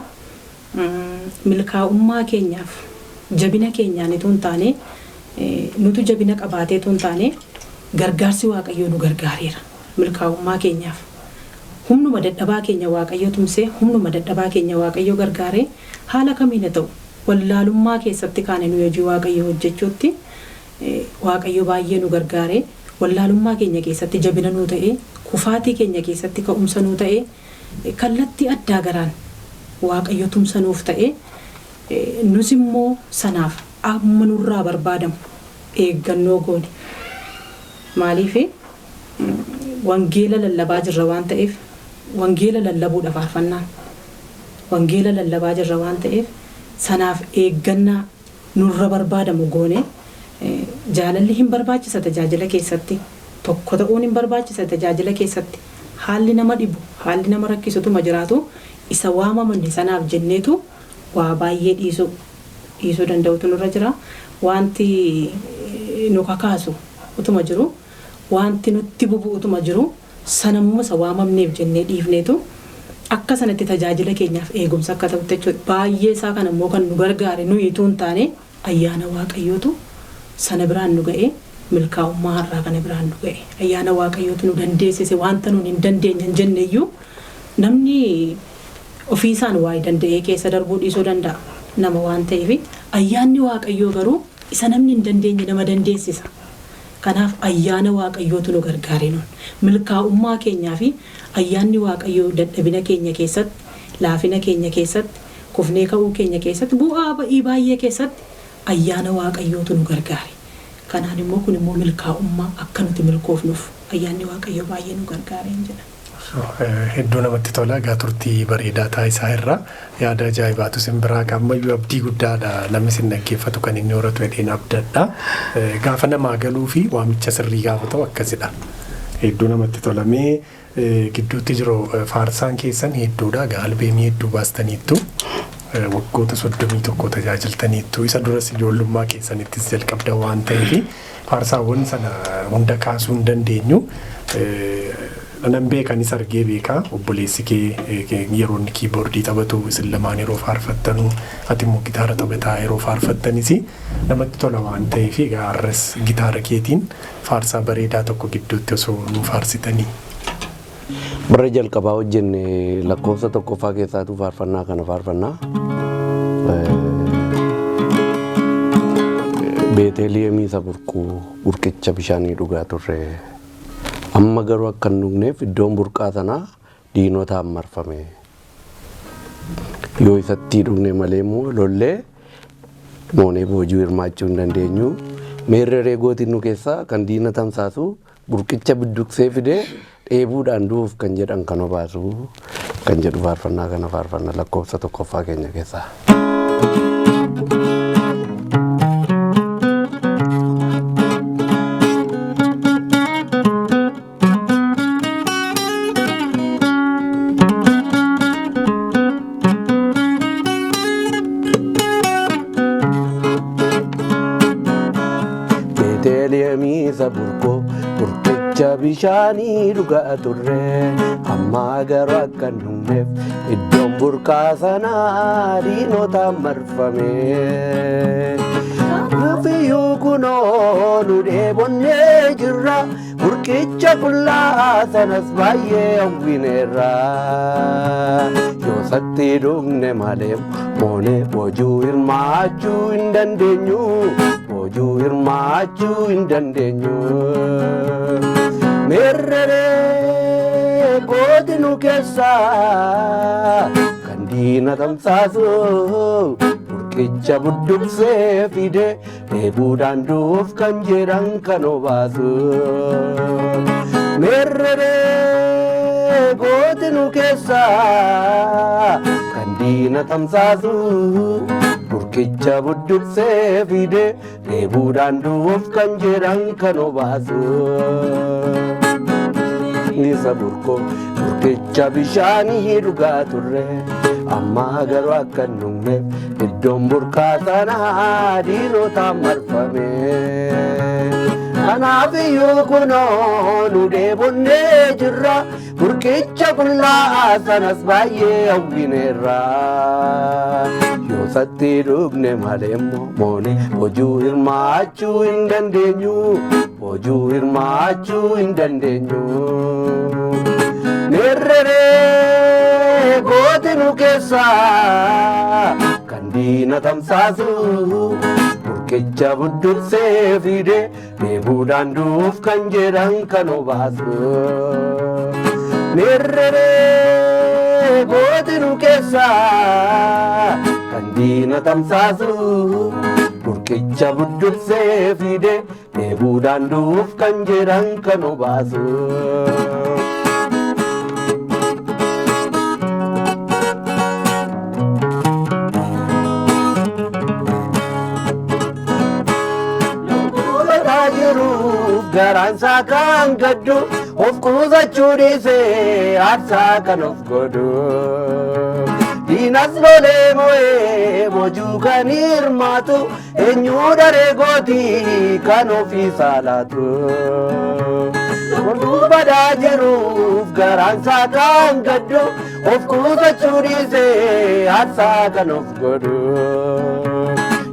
Milkaa'ummaa keenyaaf jabina keenyaan itoo hin taane nutu jabina qabaatee itoo hin taane gargaarsi waaqayyo nu gargaareera milkaa'ummaa keenyaaf. Humnuma dadhabaa keenya waaqayyo tumsee humnuma dadhabaa keenya waaqayyo gargaaree haala kamiin haa ta'u wallaalummaa keessatti kaane nu hojii waaqayyo hojjechuutti waaqayyo baay'ee nu gargaaree wallaalummaa keenya keessatti jabina nu ta'ee kufaatii keenya keessatti ka'umsa nu ta'ee kallattii addaa garaan waaqayyo tumsa nuuf ta'ee nus immoo sanaaf amma nurraa barbaadamu eeggannoo goone. Maaliif wangeela lallabaa jirra waan ta'eef wangeela lallabuudha faarfannaan. Wangeela lallabaa jirra waan ta'eef sanaaf eeggannaa nurra barbaadamu goone jaalalli hin barbaachisa tajaajila keessatti tokko ta'uun hin barbaachisa tajaajila keessatti haalli nama dhibu haalli nama rakkisutuma jiraatu isa waamamanne sanaaf jenneetu waa baay'ee dhiisuu danda'utu nurra jira. Wanti nu kakaasu utuma jiru wanti nutti bubu'utuma jiru sanamuma isa waamamneef jennee dhiifneetu akka sanatti tajaajila keenyaaf eegumsa akka ta'utti jechuudha. Baay'ee isaa kan immoo kan nu gargaare nuyi utuu hin taane ayyaana waaqayyootu sana biraan nu ga'e milkaa'ummaa har'aa kana biraan nu ga'e ayyaana waaqayyootu nu dandeessise wanta nuun hin dandeenye jenneeyyuu namni ofiisaan waa danda'ee keessa darbuu dhiisuu danda'a nama waan ta'eef ayyaanni waaqayyoo garuu isa namni hin dandeenye nama dandeessisa. Kanaaf ayyaana waaqayyootu nu gargaare nuun milkaa'ummaa keenyaa fi ayyaanni waaqayyoo dadhabina keenya keessatti laafina keenya keessatti kufnee ka'uu keenya keessatti bu'aa ba'ii baay'ee keessatti ayyaana waaqayyootu nu gargaare. Kanaan immoo kun immoo milkaa'ummaa akka nuti milkoofnuuf ayyaanni waaqayyoo baay'ee nu gargaareen jedha. Hedduu namatti tola. Egaa turtii bareedaa taasisaa irra yaada ajaa'ibaatu simbiraa qaammayyuu abdii guddaadha namni sin dhaggeeffatu kan inni horatu jedheen abdadha. Gaafa namaa galuu fi waamicha sirrii gaafa ta'u akkasidha. Hedduu namatti tolamee gidduutti jiru faarsaan keessan hedduudha. Albeemii hedduu baastaniittu waggoota 31 tajaajiltaniittu isa duras ijoollummaa keessanittis jalqabda waan ta'eef faarsaawwan sana hunda kaasuu hin dandeenyu. Nan beekanis argee beekaa obboleessi kee yeroo inni kiiboordii taphatu isin lamaan yeroo faarfattanu ati immoo gitaara taphataa yeroo faarfattanis namatti tola waan ta'eef egaa har'as gitaara keetiin faarsaa bareedaa tokko gidduutti osoo nu faarsitanii. Bara jalqabaa hojjenne lakkoofsa tokkoffaa keessaatu faarfannaa kana faarfannaa. Beeteliyeemii isa burqicha bishaanii dhugaa turre. Amma garuu akka hin dhugneef iddoon burqaa sanaa diinotaan marfame. Yoo isatti dhugne malee immoo lollee moonee boojuu hirmaachuu hin dandeenyu. Meerree gootiin nu keessaa kan diina tamsaasu burqicha budduqsee fidee dheebuudhaan du'uuf kan jedhan kan obaasu kan jedhu faarfannaa kana faarfanna lakkoofsa tokkoffaa keenya keessaa. Beeteliyeemii isa burqicha bishaanii dhugaa turre amma garuu akka hin dhugneef iddoon burqaa sanaa diinotaan marfame. Nufiyyuu kunoo nu dheebonnee jirra burqicha qullaa sanas baay'ee hawwineerra. Yoo isatti dhugne malee moonee boojuu hirmaachuu hin dandeenyu. Boojuu hirmaachuu hin dandeenyu. Meerree gootii nu keessaa kan diina tamsaasu burqicha budduqsee fidee dheebuudhaan du'uuf kan jedhan kan obaasu. Meerree gootii nu keessaa kan diina tamsaasu burqicha budduqsee fidee dheebuudhaan du'uuf kan jedhan kan obaasu. Isa burqicha bishaanii dhugaa turre amma garuu akka hin dhugneef iddoon burqaa sanaa diinotaan marfame. Kanaafiyyuu kunoo nu dheebonnee jirra burqicha qullaa sanas baay'ee hawwineerra. Yoo isatti dhugne malee immoo moonee boojuu hirmaachuu hin dandeenyu. Boojuu hirmaachuu hin dandeenyu. Meerree gootii nu keessaa kan diina tamsaasu burqicha budduqsee fidee dheebuudhaan du'uuf kan jedhan kan obaasu. Meerree gootii nu keessaa kan diina tamsaasu burqicha budduqsee fidee dheebuudhaan du'uuf kan jedhan kan obaasu. Garansaa kan gaddu of kuusachuu dhiisee aarsaa kan of godhu. Diinas lolee moo'ee boojuu kan hirmaatu eenyu daree gootii kan ofii saalaatu. Wantu badaa jiruuf garaansaa kan gaddu of kuusachuu dhiisee haadsaa kan of godhu.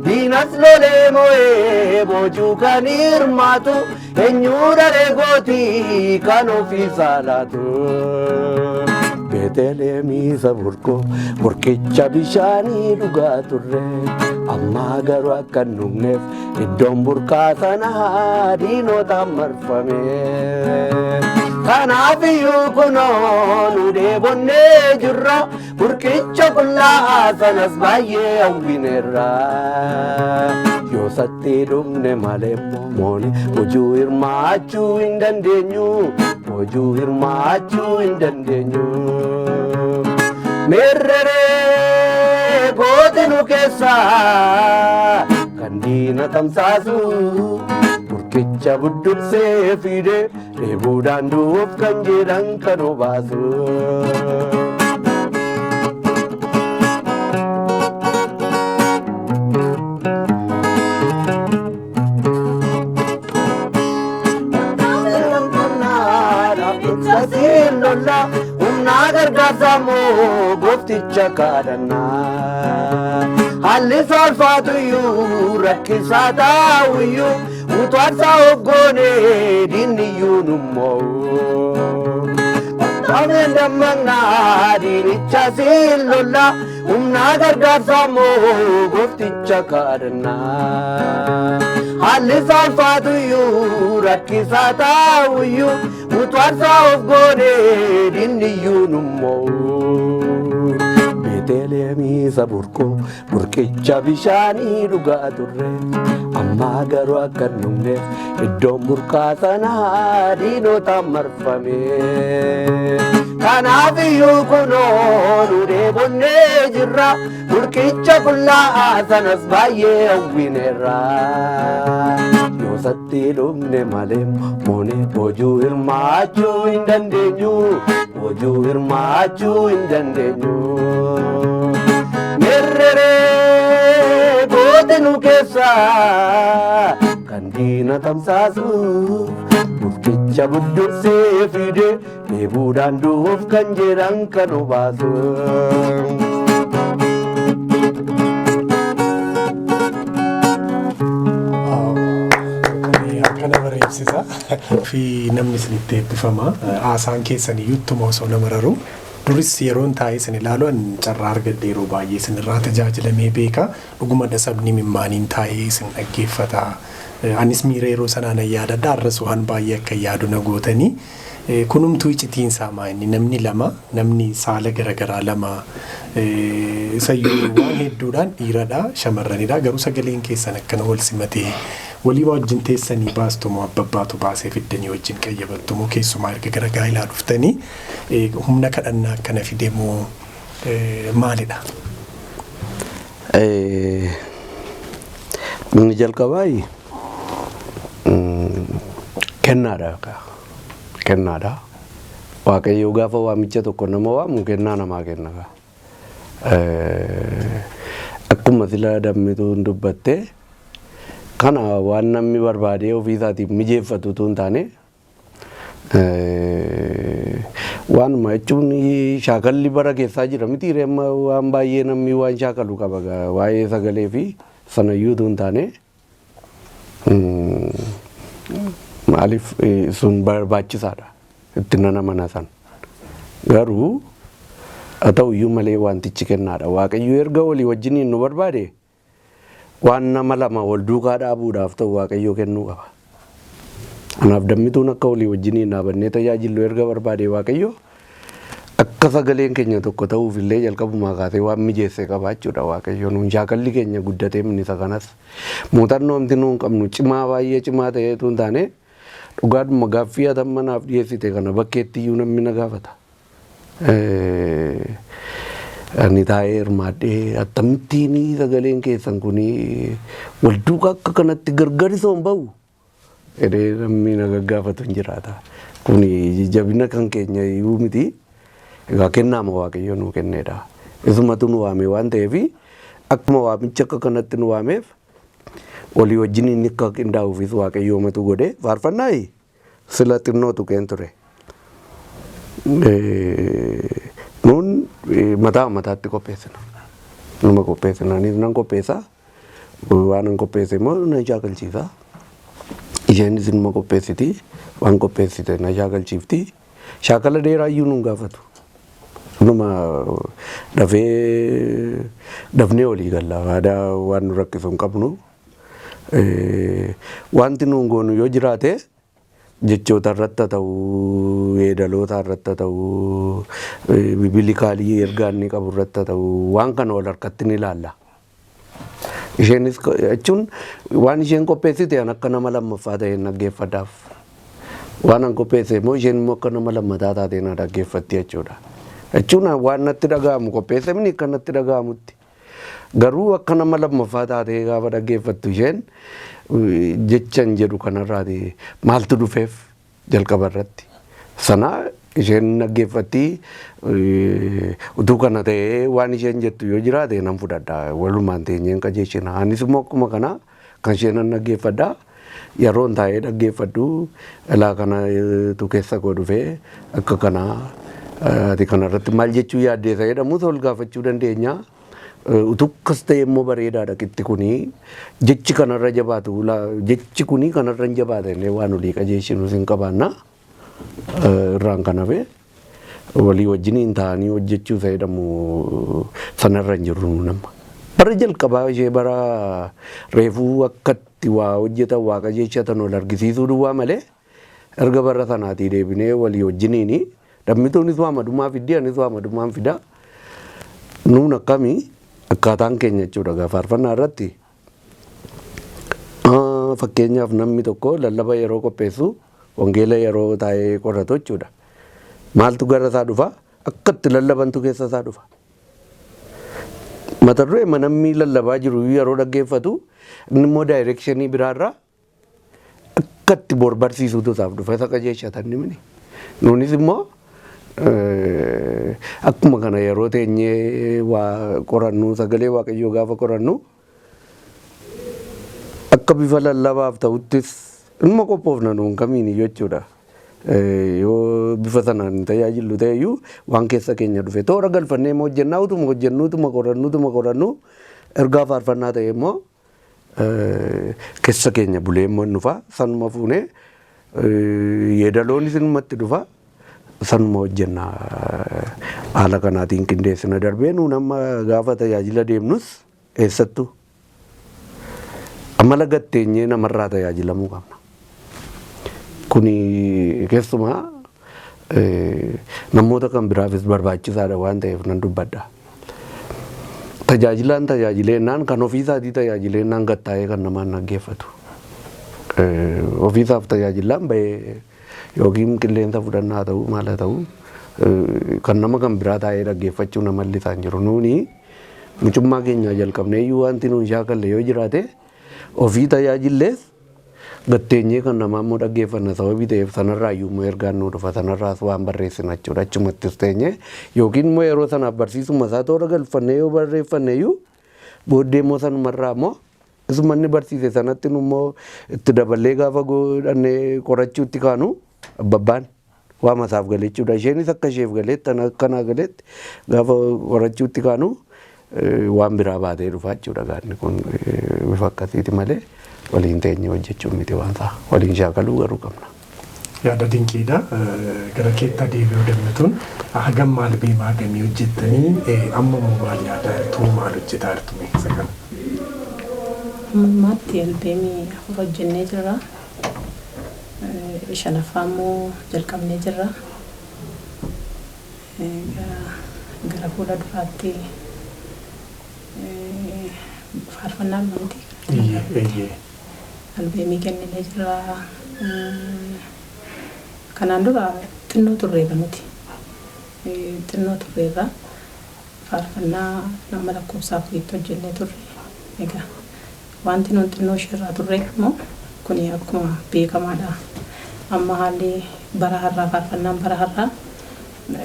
Diinas lolee moo'ee boojuu kan hirmaatu eenyu daree gootii kan ofii saalaatu. Beeteleemii saburkoo burqicha bishaanii dhugaa turre amma garuu akka hin dhugneef iddoon burqaa sanaa diinotaan marfame. Kanaafiyyuu kunoo nu dheebonnee jirra burqicha qullaa sanas baay'ee hawwineerra. Yoo satti dhugne malee mooni hojuu hirmaachuu hin dandeenyu. Hojuu hirmaachuu hin dandeenyu. Meerreree gooti nu keessaa kan diina tamsaasu burqicha budduuqsee fidee dheebuudhaan du'uuf kan jedhan kan obaasu. Humna gargaarsa moo goofticha kadhannaa. Haalli salphaatuyyuu rakkisaa taa'uyyuu utaalsaa of goonee diinniyyuu nu moo'u. Ameen dammaqnaa diinicha siin lolla humna gargaarsa moo goofticha kadhannaa. Haalli salphaatuyyuu rakkisaa taa'uyyuu utaalsaa of goonee diinniyyuu nu moo'u. Beeteleemii saburkoo burqicha bishaanii dhugaa turre amma garuu akka hin dhugneef iddoon burqaa sanaa diinotaan marfame. Kanaafiyyuu kunoo nu dheebonnee jirra burqicha qullaa sanas baay'ee hawwineerra. Yoo satti dhugne malee mooni hojuu hirmaachuu hin dandeenyu. Hojuu hirmaachuu hin dandeenyu. Meerreree gooti nu keessaa kan diina tamsaasu burqicha budduuqsee fidee dheebuudhaan du'uuf kan jedhan kan obaasu. Akkana bareechisa fi namni isinitti eebbifama. Haasaan keessaniyyuu ittuma osoo nama raru. Duris yeroon taa'ee isin ilaalu carraa argadhe yeroo baay'ee isin irraa tajaajilamee beeka. Dhuguma sabni mimmaaniin taa'ee isin dhaggeeffata. Anis miira yeroo sanaan yaadadha. Har'as waan baay'ee akka yaadu na gootanii. Kunumtuu icitiinsaa maa'inni namni lama namni saala garaagaraa lama isayyuu waan hedduudhaan dhiiradha shamarranidha. Garuu sagaleen keessan akkana wal simatee walii wajjin teessanii baastumoo abbabbaatu baasee fiddanii wajjin qayyabattumoo keessumaa erga gara gaa'ilaa dhuftanii humna kadhannaa akkana fidemoo maalidha? Inni jalqabaayi kennaadha. Kennaadha. Waaqayyo gaafa waamicha tokko nama waamu kennaa namaa kenna. Akkuma sila dammituun dubbatte kana waan namni barbaadee ofii isaatiif mijeeffatu utuu hin taane waanuma jechuun shaakalli bara keessaa jira miti amma waan baay'ee namni waan shaakalu qaba waa'ee sagalee fi sanayyuu utuu hin taane maaliif sun barbaachisaadha itti nana mana san garuu haa ta'uyyuu malee wantichi kennaadha. Waaqayyo erga walii wajjiniin nu barbaade waan nama lama wal duukaa dhaabuudhaaf ta'u Waaqayyo kennuu qaba. Kanaaf dammituun akka walii wajjiniin dhaabannee tajaajillu erga barbaade Waaqayyo akka sagaleen keenya tokko ta'uuf illee jalqabumaa kaasee waan mijeessee qaba jechuudha. Waaqayyo nuun shaakalli keenya guddatee minisa kanas muuxannoo amti nuun qabnu cimaa baay'ee cimaa ta'eetu hin taane dhugaadhuma gaaffii atammanaaf dhiyeessite kana bakkeettiyyuu namni na gaafata. Ani taa'ee hirmaadhee akkamittiin sagaleen keessan kun wal duukaa akka kanatti gargari soon bahu jedhee namni na gaggaafatu hin jiraata. Kun jabina kan keenya iyyuu miti. Egaa kennaama Waaqayyo nuu kenneedha. Isumatu nu waame waan ta'eef akkuma waamicha akka kanatti nu waameef walii wajjin inni akka qindaa'uufis waaqayyoomatu godhe faarfannaa sila xinnootu keen ture. Nuun mataatti qopheessina. Numa qopheessina. Anis nan qopheessa. Waan an qopheesse immoo na shaakalchiisa. Isheenis numa qopheessiti. Waan qopheessite na shaakalchiifti. Shaakala dheeraayyuu nuun gaafatu. Numa dafnee olii galla. Aadaa waan nu rakkisu hin qabnu. Wanti nuun goonu yoo jiraate jechoota irratti haa ta'u, yeedaloota irratti haa ta'u, bibilikaalii ergaa inni qabu irratti haa ta'u, waan kana wal harkatti ni ilaalla. Isheenis jechuun waan isheen qopheessite an akka nama lammaffaa ta'een dhaggeeffadhaaf. Waan an qopheesse immoo isheen immoo akka nama lammataa taateen dhaggeeffatti jechuudha. Jechuun waan natti dhaga'amu qopheesse mini akka natti dhaga'amutti. Garuu akka nama lammaffaa taatee gaafa dhaggeeffattu isheen jechan jedhu kanarraati maaltu dhufeef jalqaba irratti. Sana isheen dhaggeeffatti utuu kana ta'ee waan isheen jettu yoo jiraate nan fudhadha. Walumaan teenyeen qajeelchina. Anis immoo akkuma kana kan isheen nan dhaggeeffadha. Yeroon taa'ee dhaggeeffadhu ilaa kana tu keessa koo dhufee akka kanaa ati kanarratti maal jechuu yaaddeessa jedhamu ol gaafachuu dandeenya. Utuu akkas ta'e immoo bareedaadha qitti kuni jechi kanarra jabaatu jechi kuni kanarra hin jabaatne waan olii qajeelchinu hin qabaanna. Irraan kan hafe walii wajjiniin ta'anii hojjechuu jedhamu sanarra hin jirru nama. Bara jalqabaa ishee bara reefuu akkatti waa hojjetan waa qajeelchatan ol argisiisuu duwwaa malee erga bara sanaatii deebinee walii wajjiniini dhammituunis waa madumaa fiddi anis waa madumaan fida. Nuun akkamii akkaataan keenya jechuudha faarfannaa irratti. Fakkeenyaaf namni tokko lallaba yeroo qopheessu wangeela yeroo taa'ee qoratu jechuudha. Maaltu gara isaa dhufa? Akkatti lallabantu keessa isaa dhufa. Mata duree namni lallabaa jiru yeroo dhaggeeffatu inni immoo daayirekshinii biraarraa akkatti barsiisuutu isaaf dhufa isa qajeelchatan nimini. Nuunis immoo akkuma kana yeroo teenyee waa qorannu sagalee waaqayyoo gaafa qorannu akka bifa lallabaaf ta'uttis inuma qophoofna nuun kamiin jechuudha. Yoo bifa sanaan tajaajilu ta'eyyuu waan keessa keenya dhufe toora galfannee immoo hojjennaa utuma hojjennu utuma qorannu ergaa faarfannaa ta'e immoo keessa keenya bulee immoo dhufa sanuma fuunee yeedaloonis inumatti dhufa. Sanuma hojjennaa haala kanaatiin qindeessina darbee nuun amma gaafa tajaajila deemnus eessattuu amala gatteenyee namarraa tajaajilamuu qabna. Kuni keessumaa namoota kan biraafis barbaachisaadha waan ta'eef nan dubbadha. Tajaajilaan tajaajilennaan kan ofiisaatii tajaajilennaan gattaa'ee kan namaan dhaggeeffatu. Ofiisaaf tajaajilaan bahee yookiin qilleensa fudhannaa ta'uu maal haa ta'u kan nama kan biraa taa'ee dhaggeeffachuu namalli isaan jiru. Nuuni mucummaa keenyaa jalqabnee iyyuu wanti nuun shaakalle yoo jiraate ofii tajaajillees gatteenyee kan namaa immoo dhaggeeffanna sababii ta'eef sanarraa iyyuu immoo ergaan nuu dhufa sanarraas waan barreessina jechuudha. Achumattis teenyee yookiin immoo yeroo sanaaf barsiisuma isaa toora galfannee yoo barreeffanne iyyuu booddee immoo sanumarraa immoo isuma inni barsiise sanatti immoo itti daballee gaafa godhannee qorachuutti kaanu abbabbaan waa masaaf galechuudha. Isheenis akka isheef galeetti akkanaa galeetti gaafa qorachuutti kaanu waan biraa baatee dhufaa jechuudha. Gaanni kun bifa akkasiiti malee waliin teenye hojjechuun miti waan ta'a. Waliin shaakaluu garuu qabna. Yaada dinqiidha. Gara keetta deebi'uu dammatuun hagam maal beemaa hagamii hojjettanii amma immoo maal yaadaa jirtu maal hojjetaa jirtu sagan? Ammaatti albeemii hojjennee jirra. Shanaffaa immoo jalqabnee jirra. Gara fuula duraatti faarfannaan nuti albeemii kenninee jirra. Kanaan dura xinnoo turreerra nuti. Xinnoo turreerra faarfannaa nama lakkoofsaaf hojjennee turre. Egaa wanti nuti xinnoo ishirraa turre immoo kun akkuma beekamaadha. Amma haalli bara har'aa faarfannaan bara har'aa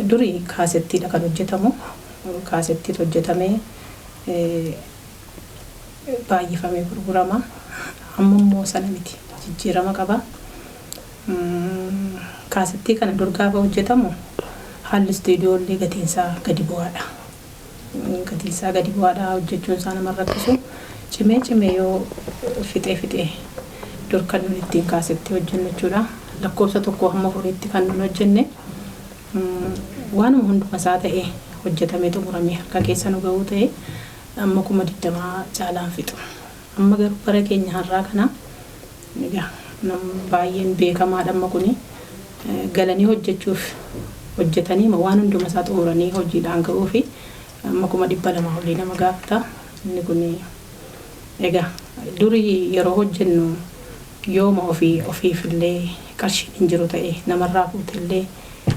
durii kaasettiidha kan hojjetamu. Kaasettiitu hojjetamee baay'ifamee gurgurama. amma immoo sana miti jijjiirama qaba. Kaasettii kana dur gaafa hojjetamu haalli istuudiyoollee gatiinsaa gadi bu'aadha. Gatiinsaa gadi bu'aadha hojjechuun isaa nama rakkisu. Cimee yoo fixee dur kan nuti ittiin kaasettii hojjennu jechuudha. Lakkoofsa tokko hamma furiitti kan nuti hojjenne waanuma hunduma isaa ta'e hojjetamee xumuramee harka keessa nu ga'uu ta'e amma 20 caalaan fixu. Amma garuu bara keenya har'aa kana egaa baay'een beekamaadha amma kuni galanii hojjechuuf hojjetanii waan hunduma isaa xumuranii hojiidhaan ga'uu fi amma 200 olii nama gaafata. Inni kun egaa durii yeroo hojjennu yooma ofiifillee qarshiin hin jiru ta'e namarraa fuutellee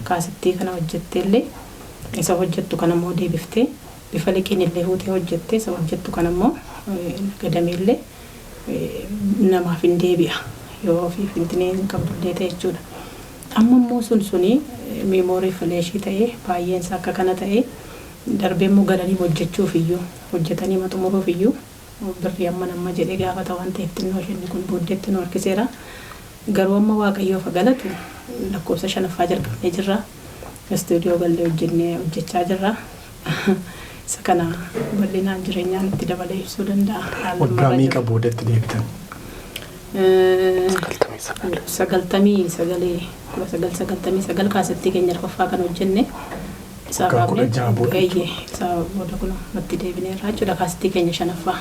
kaasettii kana hojjetteellee isa hojjettu kana immoo deebiftee bifa liqiinillee fuutee hojjettee isa hojjettu kana immoo gadameellee namaaf hin deebi'a yoo ofiif hin qabdullee ta'e jechuudha. Amma immoo suni meemoorii fileeshii ta'ee baay'een isaa akka kana ta'ee darbee immoo galanii hojjechuuf iyyuu hojjetanii xumuruuf iyyuu birrii amma nama jedhee gaafata waan ta'eef xinnoo isheen kun booddeetti nu harkiseera. Garuu amma Waaqayyoof galatu lakkoofsa 5ffaa jalqabnee jirra. Istuudiyoo gallee hojjechaa jirra. Isa kana bal'inaan jireenyaan itti dabalee ibsuu danda'a. Waggaa meeqa boodetti deebitan? 1999 kaasettii keenya arfaffaa kan hojjenne. Isa booda kun natti deebineerra jechuudha kaasettii keenya 5ffaa.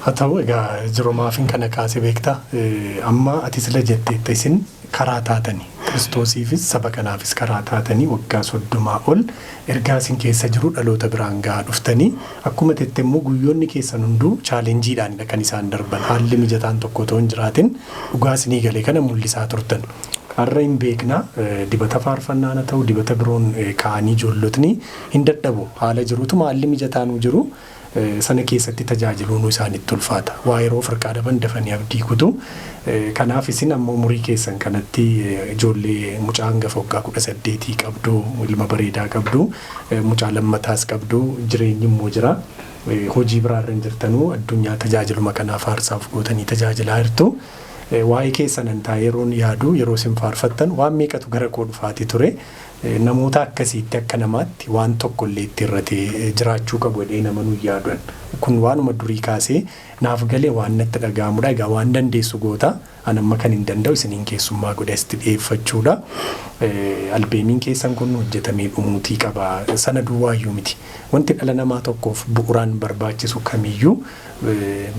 Haa ta'u egaa jirumaafin kana kaase beektaa amma ati sila jetteetta isin karaa taatanii Kiristoosiifis saba kanaafis karaa taatanii waggaa 30 ol ergaa isin keessa jiru dhaloota biraan gahaa dhuftanii akkuma jette immoo guyyoonni keessan hunduu chaalenjiidhaanidha kan isaan darban haalli mijataan tokko otoo hin jiraatin dhugaa isinii galee kana mul'isaa turtan. Har'a hin beekna dibata faarfannaan haa ta'u dibata biroon kaa'anii ijoollotni hin dadhabu haala jirutu haalli mijataanuu jiru. Sana keessatti tajaajiluun isaanitti ulfaata. Waa yeroo firqaa dhaban dafanii abdii kutu. Kanaaf isin amma umurii keessan kanatti ijoollee mucaa hangafa waggaa 18 qabdu, ilma bareedaa qabdu, mucaa lammataas qabdu, jireenyi immoo jira. Hojii biraarra hin jirtanuu addunyaa tajaajiluma kanaaf aarsaaf gootanii tajaajilaa jirtu. Waa'ee keessan antaa yeroon yaadu yeroo isin faarfattan waan meeqatu gara koo dhufaati ture. Namoota akkasiitti akka namaatti waan tokkollee itti irratee jiraachuu qabu jedhee nama nu yaadan. Kun waanuma durii kaasee naaf galee waan natti dhaga'amudha. Egaa waan dandeessu goota. An amma kan hin danda'u isiniin keessummaa godhe asitti dhiyeeffachuudha. Albeemiin keessan kun hojjetamee dhumuutii qaba. Sana duwwaayyuu miti. Wanti dhala namaa tokkoof bu'uuraan barbaachisu kamiyyuu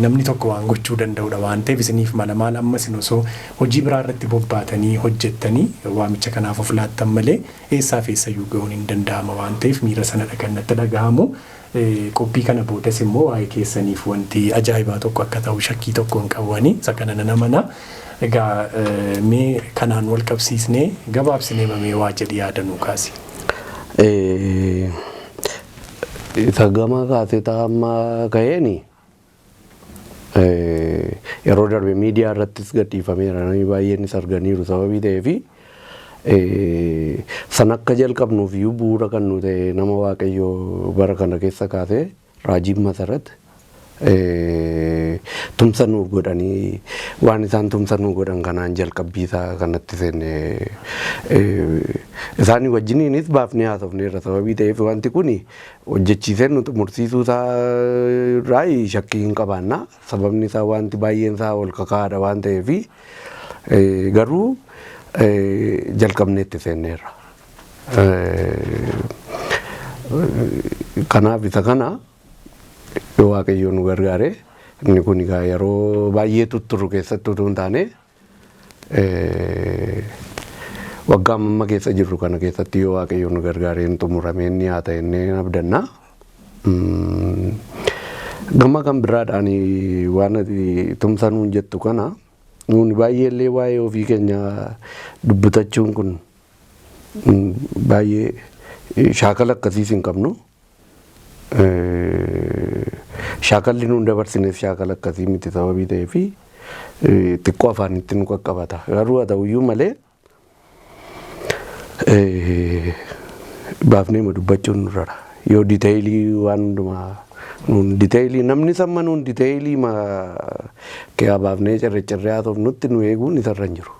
namni tokko waan gochuu danda'udha waan ta'eef isiniif mala maal amma isin osoo hojii biraa irratti bobbaatanii hojjettanii waamicha kanaaf of laattan malee eessaa fi eessayyuu ga'uun hin danda'ama waan ta'eef miira sanadha kan natti dhaga'amu. Qophii kana boodas immoo waa'ee keessaniif wanti ajaa'ibaa tokko akka ta'u shakkii tokko hin qabanii isa kana nan amana. Egaa mee kanaan wal qabsiisnee gabaabsinee mamee waa jedhi yaadanuu kaasi. Isa gama kaasetaa amma ka'eeni yeroo darbe miidiyaa irrattis gadhiifameera namni baay'een isa arganiiru sababii ta'eefi san akka jalqabnuuf iyyuu bu'uura kan nu ta'e nama Waaqayyoo bara kana keessa kaasee Raajiin Masarat tumsa nuuf godhanii waan isaan tumsa nuuf godhan kanaan jalqabbii isaa kanatti seenne isaanii wajjiniinis baafnee haasofneerra sababii ta'eef wanti kun hojjechiisee nu xumursiisuu isaa irraa shakkii hin qabaanna sababni isaa wanti baay'een isaa ol kakaadha waan ta'eef garuu jalqabnee itti seenneerra. Kanaaf isa kana yoo Waaqayyo nu gargaare inni kun yeroo baay'ee tutturu keessatti utuu hin taane waggaa amma keessa jirru kana keessatti yoo Waaqayyo nu gargaare hin xumuramee inni haa ta'e inni abdanna. Gama kan biraadhaan waan tumsa nuun jettu kana nuuni baay'eellee waa'ee ofii keenya dubbatachuun kun baay'ee shaakala akkasiis hin qabnu. Shaakalli nuun dabarsines shaakala akkasii miti sababii ta'eef xiqqoo afaanitti nu qaqqabata. Garuu haa ta'uyyuu malee baafnee dubbachuun nurra yoo diiteeyilii waan hundumaa Nun diteelii namni samma nun diteelii ma kee abaafnee cirree haa ta'uuf nutti nu eeguun isarra hin jiru.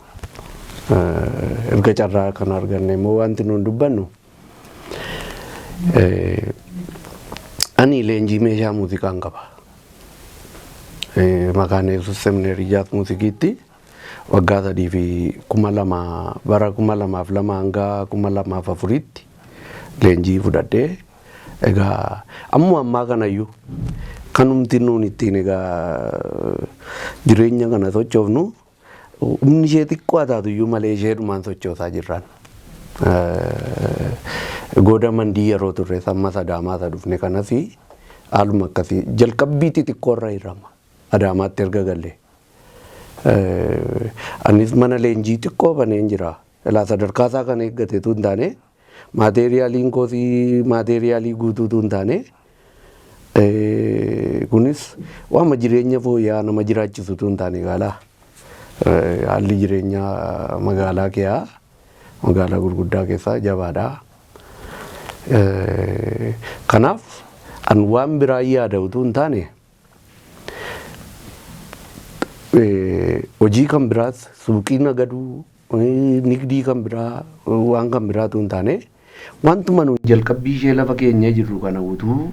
Erga carraa kan arganne immoo wanti nun dubbannu ani leenjii meeshaa muuziqaan qaba. Maqaan Yesuus Seminaarii Jaaz Muuziqiitti waggaa 3 fi 2000 bara 2002 hanga 2004tti leenjii fudhadhee egaa ammaa kanayyuu kanumti nuun ittiin egaa jireenya kana sochoofnu humni ishee xiqqoo taatuyyuu malee isheedhumaan sochoosaa jirraan. Gooda mandii yeroo turre samma Adaamaa dhufne kanas haaluma akkasii jalqabbii xixiqqoorra hirama Adaamaatti erga gallee. Anis mana leenjii xiqqoo baneen jira. Ilaa sadarkaasaa kan eeggateetu hin taane maateeriyaaliin koosii maateeriyaalii guutuutu hin taane kunis waama jireenya fooyya'aa nama jiraachisutu hin taane gaalaa. Haalli jireenyaa magaalaa keeyaa magaalaa gurguddaa keessaa jabaadha. Kanaaf an waan biraa yaada'utu hin taane hojii kan biraas suuqii nagaduu nigdii kan biraa waan kan biraatu hin taane wantuma nuyi jalqabbii ishee lafa keenya jirru kana utuu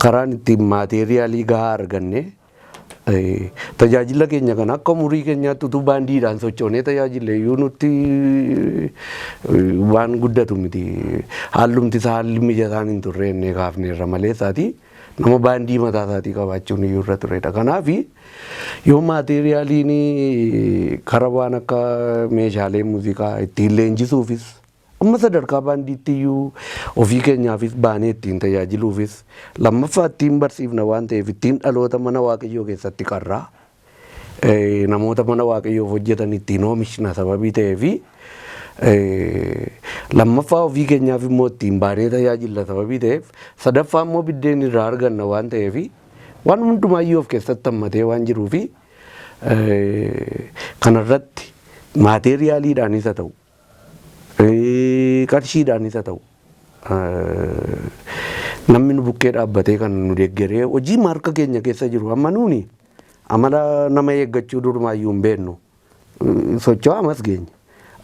karaan ittiin maateeriyaalii gahaa arganne tajaajila keenya kan akka umurii keenyaatti utuu baandiidhaan sochoonee tajaajille iyyuu nutti waan guddatu miti. Haalumti isaa haalli mijataan hin turre innee kaafneerra malee isaati nama baandii mataa isaatii qabaachuun iyyuu irra turedha. Kanaaf yoo maateeriyaaliin kara waan akka meeshaalee muuziqaa ittiin leenjisuufis amma sadarkaa baandiitti iyyuu ofii keenyaafis baanee ittiin tajaajiluufis lammaffaa ittiin barsiifna waan ta'eef ittiin dhaloota mana waaqayyoo keessatti qarraa namoota mana waaqayyoof hojjetan ittiin oomishna sababii ta'eefi lammaffaa ofii keenyaaf immoo ittiin baanee tajaajilla sababii ta'eef sadaffaa immoo biddeen irraa arganna waan ta'eefi waan hundumaayyuu of keessatti hammatee waan jiruufi kanarratti maateeriyaaliidhaanis haa ta'u qarshiidhaanis haa ta'u namni nu bukkee dhaabbatee kan nu deeggaree hojii harka keenya keessa jiru amma nuuni amala nama eeggachuu durumaayyuu hin beeknu socho'aa amas geenya.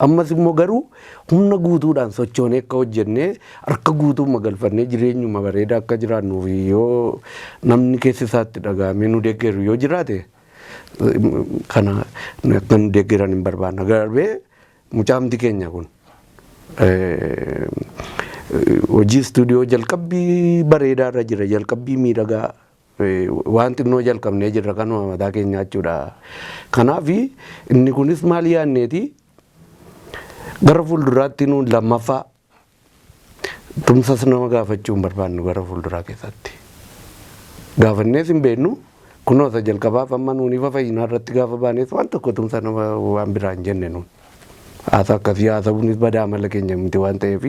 Ammas immoo garuu humna guutuudhaan sochoonee akka hojjennee harka guutuu galfannee jireenyuma bareedaa akka jiraannuuf yoo namni keessa isaatti dhagahamee nu deeggaru yoo jiraate kana akka nu deeggaran hin barbaanna. Garbee mucaamti keenya kun hojii istuudiyoo jalqabbii bareedaa irra jira, jalqabbii miidhagaa waan xinnoo jalqabnee jirra kanuma mataa keenyaa jechuudha. Kanaaf inni kunis maal yaadneeti gara fuulduraatti nuun lammaffaa tumsas nama gaafachuu hin barbaannu gara fuulduraa keessatti. Gaafannees hin beeknu kunoo isa jalqabaaf amma nuun ifa fayyinaa irratti gaafa baanees waan tokko tumsa nama waan biraa hin jenne nuun. Haasa akkasii haasabuunis badaa mala keenya miti waan ta'eef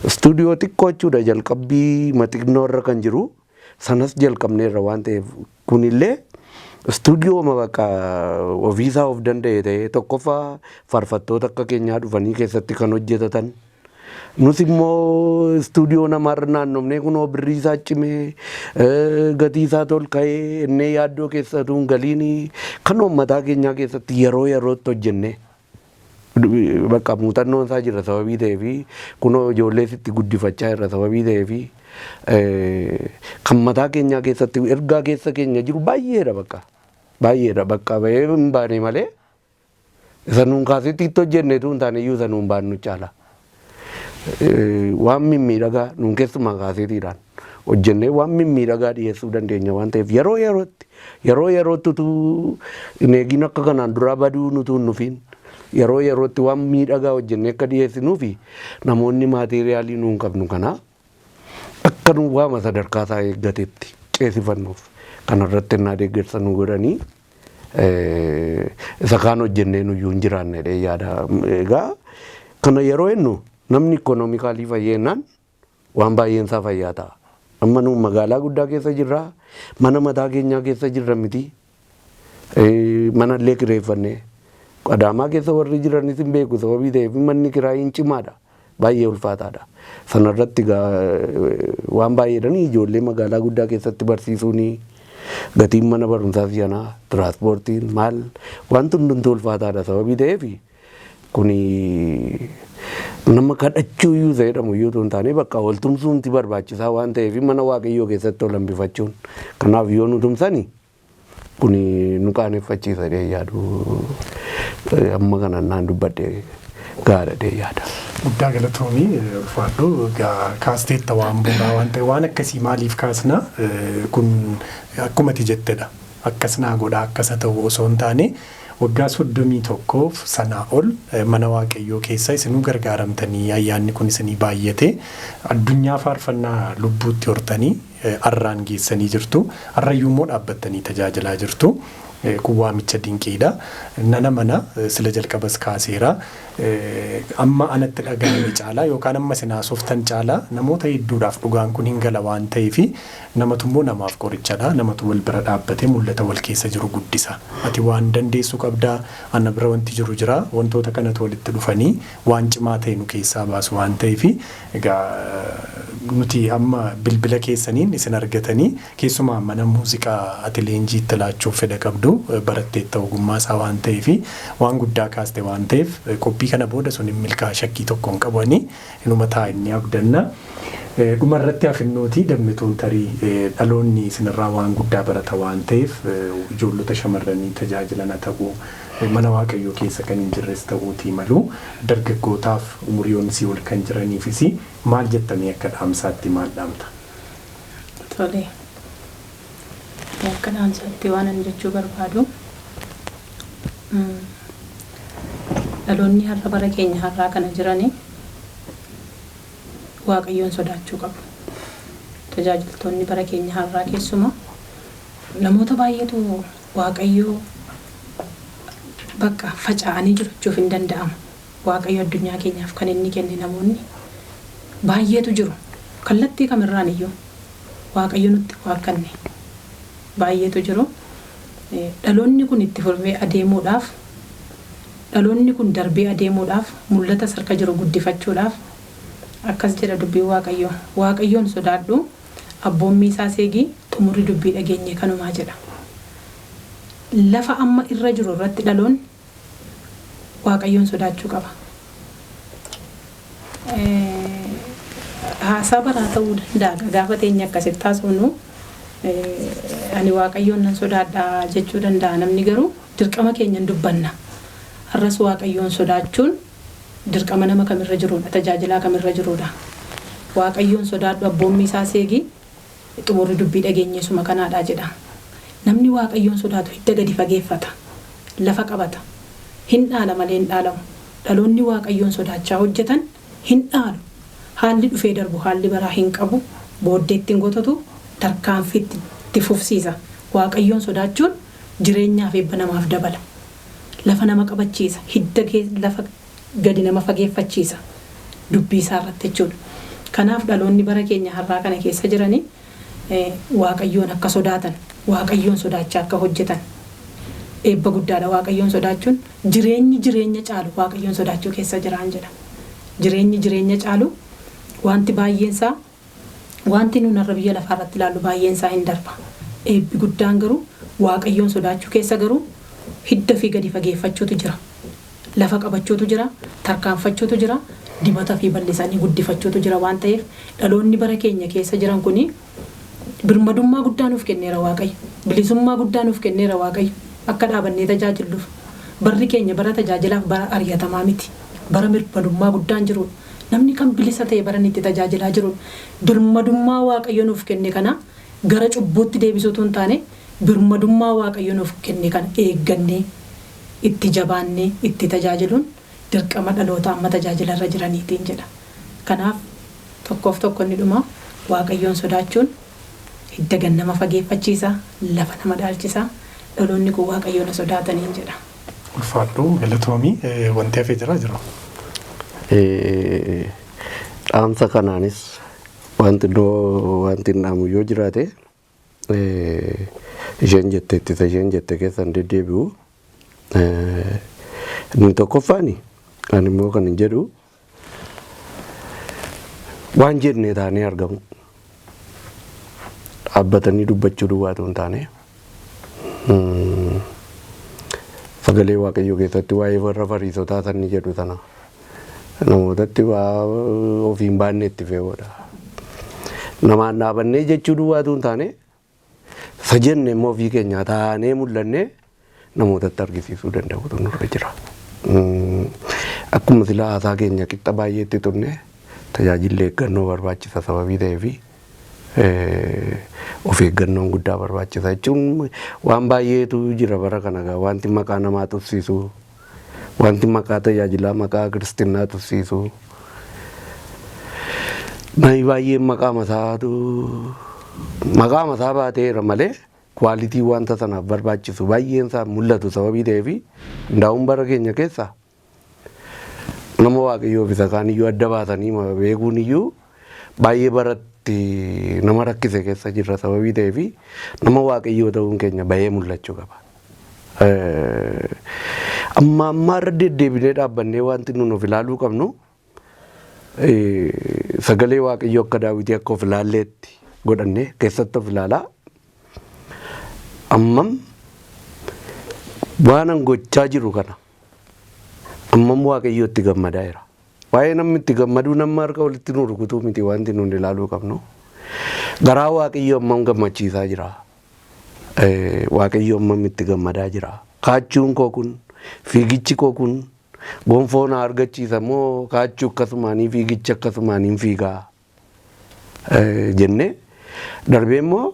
istuudiyoo xiqqoo jechuudha jalqabbii maxiqnoo irra kan jiru sanas jalqabneerra waan ta'eef kunillee istuudiyoo bakka ofiisaa of danda'e ta'ee tokkoffaa faarfattoota akka keenyaa dhufanii keessatti kan hojjetatan. Nus immoo istuudiyoo namaarra naannofnee kunoo birrii isaa cimee gatii isaa tol ka'ee innee yaaddoo keessattuu hin galiin kan uummataa keenyaa keessatti yeroo yerootti hojjenne bakka muuxannoon isaa jira sababii ta'eefi kunoo ijoollee sitti guddifachaa irra sababii ta'eefi kan mataa keenyaa keessatti ergaa keessa keenya jiru baay'eedha bakka bahee hin baane malee isa nuun kaasitti itti hojjenneetu hin taane iyyuu isa nuun baannu caala. Waan mimmiidhagaa nuun keessumaa kaasetiidhaan hojjennee waan mimmiidhagaa dhiyeessuu dandeenya waan ta'eef yeroo yerootti utuu hin eegin akka kanaan duraa baduu nutuu hin nufiin yeroo yerootti waan miidhagaa hojjennee akka dhiyeessinuu fi namoonni maateeriyaalii nuun qabnu kana akka nu waama sadarkaa isaa eeggatetti ceesifannuuf kanarratti innaa deeggarsa nu godhanii isa kaan hojjennee nuyyuu hin jiraannedha yaada. Egaa kana yeroo hennu namni ikoonoomikaalii fayyeenaan waan baay'een isaa fayyaa ta'a. Amma nuun magaalaa guddaa keessa jirra, mana mataa keenyaa keessa jirra miti, manallee kireeffannee Adaamaa keessa warri jiranis hin beeku sababii ta'eef manni kiraayiin cimaadha. baay'ee ulfaataadha. Sanarratti waan baay'eedhaan ijoollee magaalaa guddaa keessatti barsiisuuni gatiin mana barumsaa si'anaa tiraanspoortiin maal wanti hundumtuu ulfaataadha sababii ta'eef kuni nama kadhachuu iyyuu jedhamu iyyuu hin taane bakka waltumsuumti barbaachisaa waan ta'eef mana waaqayyoo keessatti ol hambifachuun kanaaf yoo nu tumsani kuni nu qaaneffachiisa dee yaadu amma kana naan dubbadhe gaara dee yaada. Guddaa galatoomii ulfaadhu kaasteetta waan bu'uuraa waan ta'e waan akkasii maaliif kaasna kun akkuma ati jettedha akkasnaa godha akkasa ta'u osoo hin taane waggaa 31 sanaa ol mana waaqayyoo keessa isinuu gargaaramtanii ayyaanni kun isinii baay'ate addunyaa faarfannaa lubbuutti hortanii arraan geessanii jirtu arrayyuu immoo dhaabbattanii tajaajilaa jirtu. Kun waamicha dinqiidha. Nana mana sila jalqabas kaaseera. Amma anatti dhaga'ame caalaa yookaan amma sinaa softan caalaa namoota hedduudhaaf dhugaan kun hin gala waan ta'eef namatu immoo namaaf qorichadha. Namatu wal bira dhaabbatee mul'ata wal keessa jiru guddisa. Ati waan dandeessu qabdaa ana bira wanti jiru jira wantoota kanatu walitti dhufanii waan cimaa ta'e nu keessaa baasu waan ta'eef egaa nuti amma bilbila keessaniin isin argatanii keessumaa mana muuziqaa ati leenjiitti laachuuf fedha qabdu baratteetta ogummaa isaa waan ta'eef waan guddaa kaaste waan ta'eef qophii kana booda sun hin milkaa shakkii tokkoon qabanii inuma taa'inni abdanna. Dhuma irratti hafinnootii dammituun tarii dhaloonni isinirraa waan guddaa barata waan ta'eef ijoollota shamarranii tajaajilan ta'uu mana waaqayyoo keessa kan hin jirres ta'uutii malu dargaggootaaf umuriyoon si ol kan jiraniifis maal jettanii akka dhaamsaatti maal dhaamta? Tole. Akka dhaamsaatti waan ani jechuu barbaadu dhaloonni har'a bara keenya har'aa kana jiranii waaqayyoon sodaachuu qabu. Tajaajiltoonni bara keenya har'aa keessumaa namoota baay'eetu waaqayyoo bakka faca'anii jirachuuf hin danda'amu. Waaqayyo addunyaa keenyaaf kan inni kenne namoonni baay'eetu jiru. Kallattii kamirraan iyyuu waaqayyo nutti waakkanne baay'eetu jiru. Dhaloonni kun itti fufee adeemuudhaaf dhaloonni kun darbee adeemuudhaaf mul'ata sarka jiru guddifachuudhaaf akkas jedha dubbii waaqayyo. Waaqayyoon sodaadhu abboommii isaa seegii xumurri dubbii dhageenye kanumaa jedha. Lafa amma irra jiru irratti dhaloonni waaqayyoon sodaachuu qaba. Haasaa baraa ta'uu danda'a gaafa teenya akkasitti taasifnu ani waaqayyoon nan sodaadha jechuu danda'a namni garuu dirqama keenyan dubbanna. Har'as waaqayyoon sodaachuun dirqama nama kamirra jirudha tajaajilaa kamirra jirudha. Waaqayyoon sodaadhu abboommii isaa seegii xumurri dubbii dhageenyeesuma kanaadha jedha. Namni waaqayyoon sodaatu hidda gadi fageeffata lafa qabata hin dhaala malee hin dhaalamu. Dhaloonni waaqayyoon sodaachaa hojjetan hin dhaalu. Haalli dhufee darbu haalli baraa hin qabu booddeetti hin gotatu tarkaanfiitti itti fufsiisa. Waaqayyoon sodaachuun jireenyaaf eebba namaaf dabala. Lafa nama qabachiisa hidda lafa gadi nama fageeffachiisa dubbii isaa irratti jechuudha. Kanaaf dhaloonni bara keenya har'aa kana keessa jiranii waaqayyoon akka sodaatan waaqayyoon sodaachaa akka hojjetan eebba guddaadha. Waaqayyoon sodaachuun jireenya caalu waaqayyoon sodaachuu keessa jiraan jedha. Jireenya caalu wanti baay'eensaa wanti nuun har'a biyya lafaa irratti ilaallu baay'eensaa hin darba. Eebbi guddaan garuu waaqayyoon sodaachuu keessa garuu hidda fi gadi fageeffachuutu jira. Lafa qabachuutu jira, tarkaanfachuutu jira, dibata fi bal'isanii guddifachuutu jira waan ta'eef dhaloonni bara keenya keessa jiran kuni birmadummaa guddaa nuuf kenneera waaqayyo. Bilisummaa guddaa nuuf kenneera waaqayyo. Akka dhaabannee tajaajilluuf barri keenya bara tajaajilaaf bara ari'atamaa miti. Bara birmadummaa guddaan jiru. Namni kan bilisa ta'e bara itti tajaajilaa jiru. Birmadummaa waaqayyo nuuf kenne kana gara cubbuutti deebisuutu hin taane birmadummaa waaqayyo nuuf kenne kana eeggannee itti jabaannee itti tajaajiluun dirqama dhaloota amma tajaajilarra jiraniitiin jedha. Kanaaf tokkoof tokko inni dhuma waaqayyoon sodaachuun hidda gan nama fageeffachiisa lafa nama dhaalchisa dhaloonni kun waaqayyoon sodaataniin jedha. Ulfaadhu galatoomii wanti hafee jira. Dhaamsa kanaanis wanti dhaamu yoo jiraate isheen jette keessan deddeebi'u inni tokkoffaani ani immoo kan hin jedhu waan jenne taanee argamu. Dhaabbatanii dubbachuu duwwaatu hin taane. Sagalee Waaqayyoo keessatti waa'ee warra Fariisotaa sanni jedhu sana namootatti waa ofiin baanne itti fe'uudha. Namaan dhaabannee jechuu duwwaatu hin taane isa jenne immoo ofii keenyaa taanee mul'annee namootatti argisiisuu danda'utu nurra jira. Akkuma silaa haasaa keenya qixxa baay'eetti turne tajaajilli eeggannoo barbaachisa sababii ta'eefi of eeggannoon guddaa barbaachisa jechuun waan baay'eetu jira bara kana gaa wanti maqaa namaa tursiisu wanti maqaa tajaajilaa maqaa kiristinnaa tursiisu namni baay'een maqaa masaa baateera malee kwaalitii wanta sanaaf barbaachisu baay'een isaa mul'atu sababii ta'eefi hundaa'uun bara keenya keessa nama Waaqayyoo bisa kaaniyyuu adda baasanii beekuun iyyuu baay'ee baratti nama rakkise keessa jirra sababii ta'eefi nama Waaqayyoo ta'uun keenya baay'ee mul'achuu qaba. Amma irra deddeebinee dhaabbannee wanti nuun of ilaaluu qabnu sagalee Waaqayyoo akka Daawitii akka of ilaalleetti godhannee keessatti of ilaalaa. Ammam waan gochaa jiru kana ammam Waaqayyoo itti gammadaa jira. Waa'ee namni itti gammaduu nama harka walitti nu rukutuu miti wanti nuun ilaaluu qabnu. Garaa Waaqayyoo ammam gammachiisaa jira. Waaqayyoo ammam itti gammadaa jira. Kaachuun koo kun fiigichi koo kun gonfoo na argachiisa moo kaachuu akkasumaanii fiigichi akkasumaaniin fiigaa jennee darbee immoo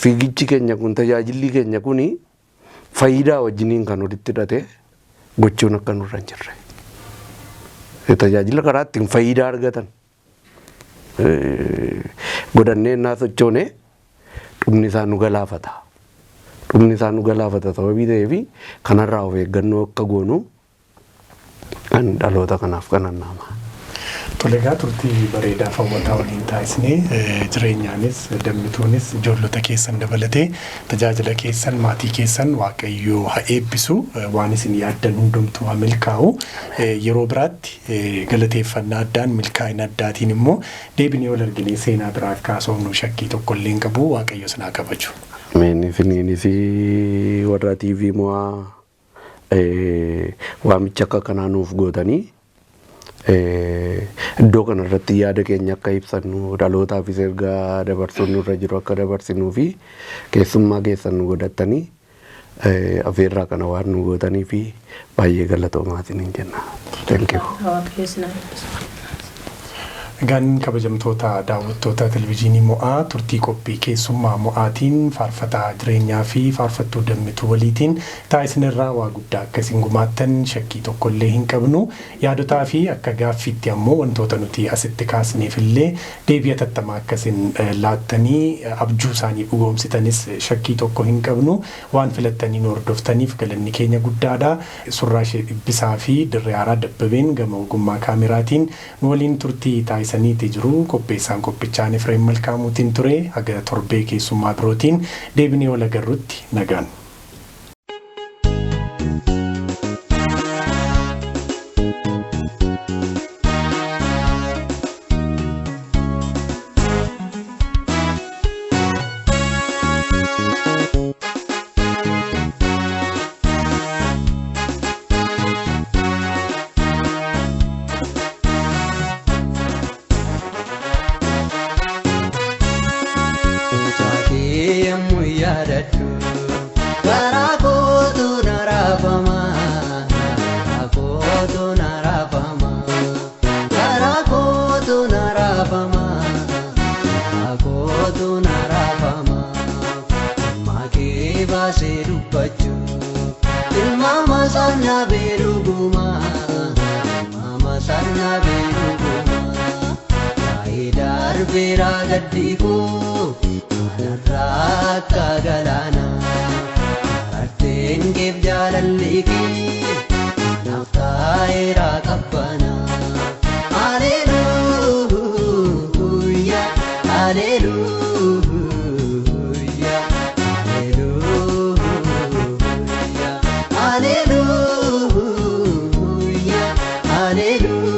fiigichi keenya kun tajaajilli keenya kuni faayidaa wajjiniin kan walitti hidhate gochuun akka nurra hin jirre. Tajaajila karaa ittiin faayidaa argatan godhannee innaa sochoone dhumni isaa nu galaafata. Dhumni isaa nu galaafata sababii ta'eefi kanarraa of eeggannoo akka goonu kan dhaloota kanaaf kan annaama. Toleegaa turtii bareedaa hawwataa waliin taasisnee jireenyaanis dammituunis ijoollota keessan dabalatee tajaajila keessan maatii keessan Waaqayyoo haa eebbisu waan isin yaaddan hundumtuu haa milkaa'u yeroo biraatti galateeffannaa addaan milkaa'ina addaatiin immoo deebinee wal arginee seenaa biraa akka haasofnu shakkii tokko illee hin qabu Waaqayyo sinaa kabaju. Isiniinis warra TV mo'aa waamicha akka kanaa nuuf gootanii iddoo kanarratti yaada keenya akka ibsannu dhalootaafis ergaa dabarsuun nurra jiru akka dabarsinuu fi keessummaa keessan nu godhattanii afeerraa kana waan nu gootanii fi baay'ee galatoomaa isiniin jenna. Thank you. Egaan kabajamtoota daawwattoota televizyiinii mo'aa turtii qophii keessummaa mo'aatiin faarfataa jireenyaa fi faarfattuu dammituu waliitiin taasisnerraa waa guddaa akkasiin gumaattan shakkii tokkollee hin qabnu yaadotaa fi akka gaaffiitti ammoo wantoota nuti asitti kaasneef illee deebii hatattamaa akkasiin laattanii abjuu isaanii dhugoomsitanis shakkii tokko hin qabnu waan filattanii nu hordoftaniif galanni keenya guddaadha. Surraa ishee dhibbisaa fi dirree haaraa dabbabeen gama ogummaa kaameraatiin nu waliin turtii taasisaniiti jiru. Qopheessaan qophichaan Efreem Malkaamuutiin ture. Haga torbee keessummaa birootiin deebinee wal agarrutti nagaan. Hallelujah, hallelujah.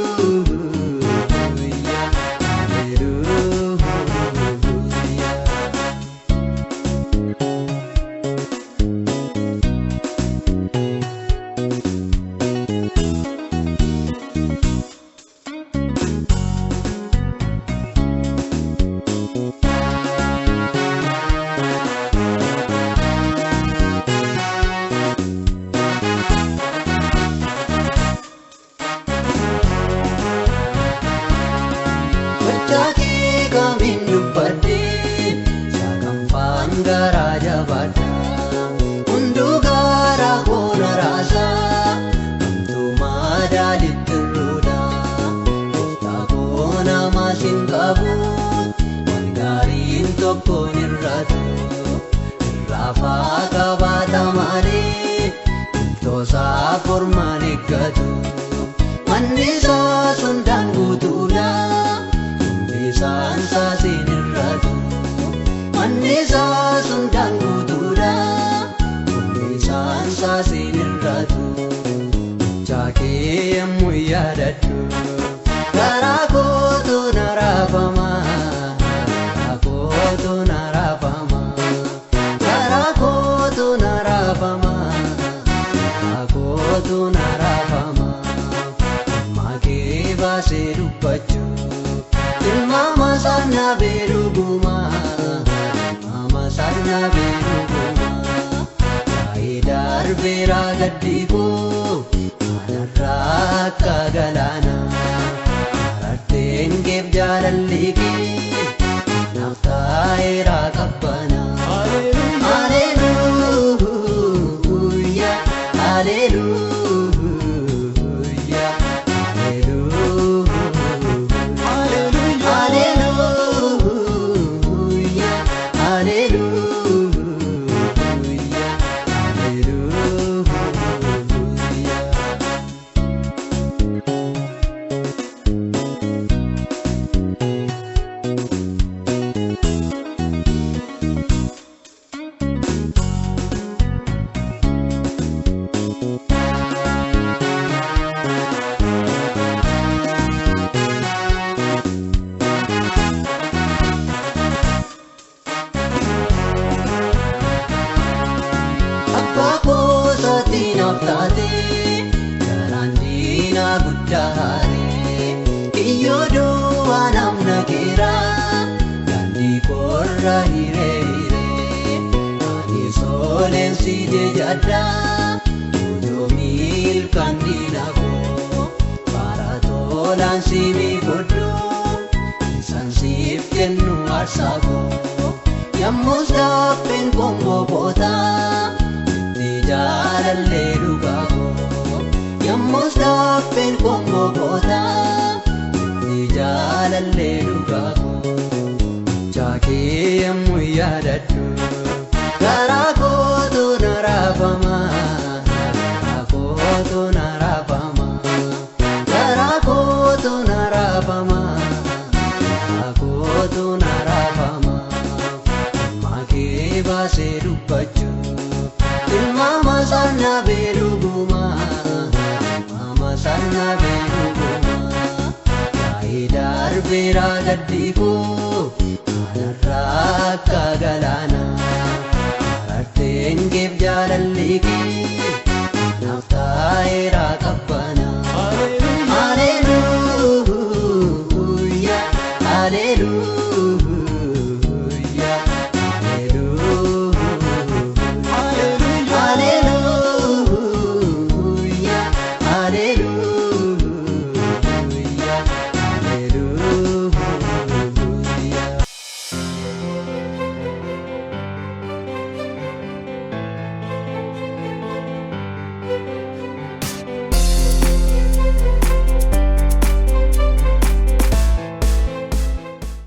kamiin dubbadde saganfaan garaa jabaadha hunduu garaa koona raasa kamtuu madaalitti ruudha gooftaa koona maasiin qabu waan gaariin tokkoon irraatu irraafaa qabaata malee toosaa formaan eeggatu manni isaa sundaan guutuudha isaan saasiin irraatu manni isaa sundaan guutuudha isaan saasiin irraatu jaakee yemmuu yaadadhu garaa kootu na raafama garaa kootu na raafama garaa kootu na raafama garaa kootu na raafama makee baasee dubbachuu Mama sana beruguma Mama sana beruguma Kaidar beragaddiku Anarraka galana Aratten geb jalalliki Naftaira kabbana Hallelujah Hallelujah Hallelujah, hallelujah.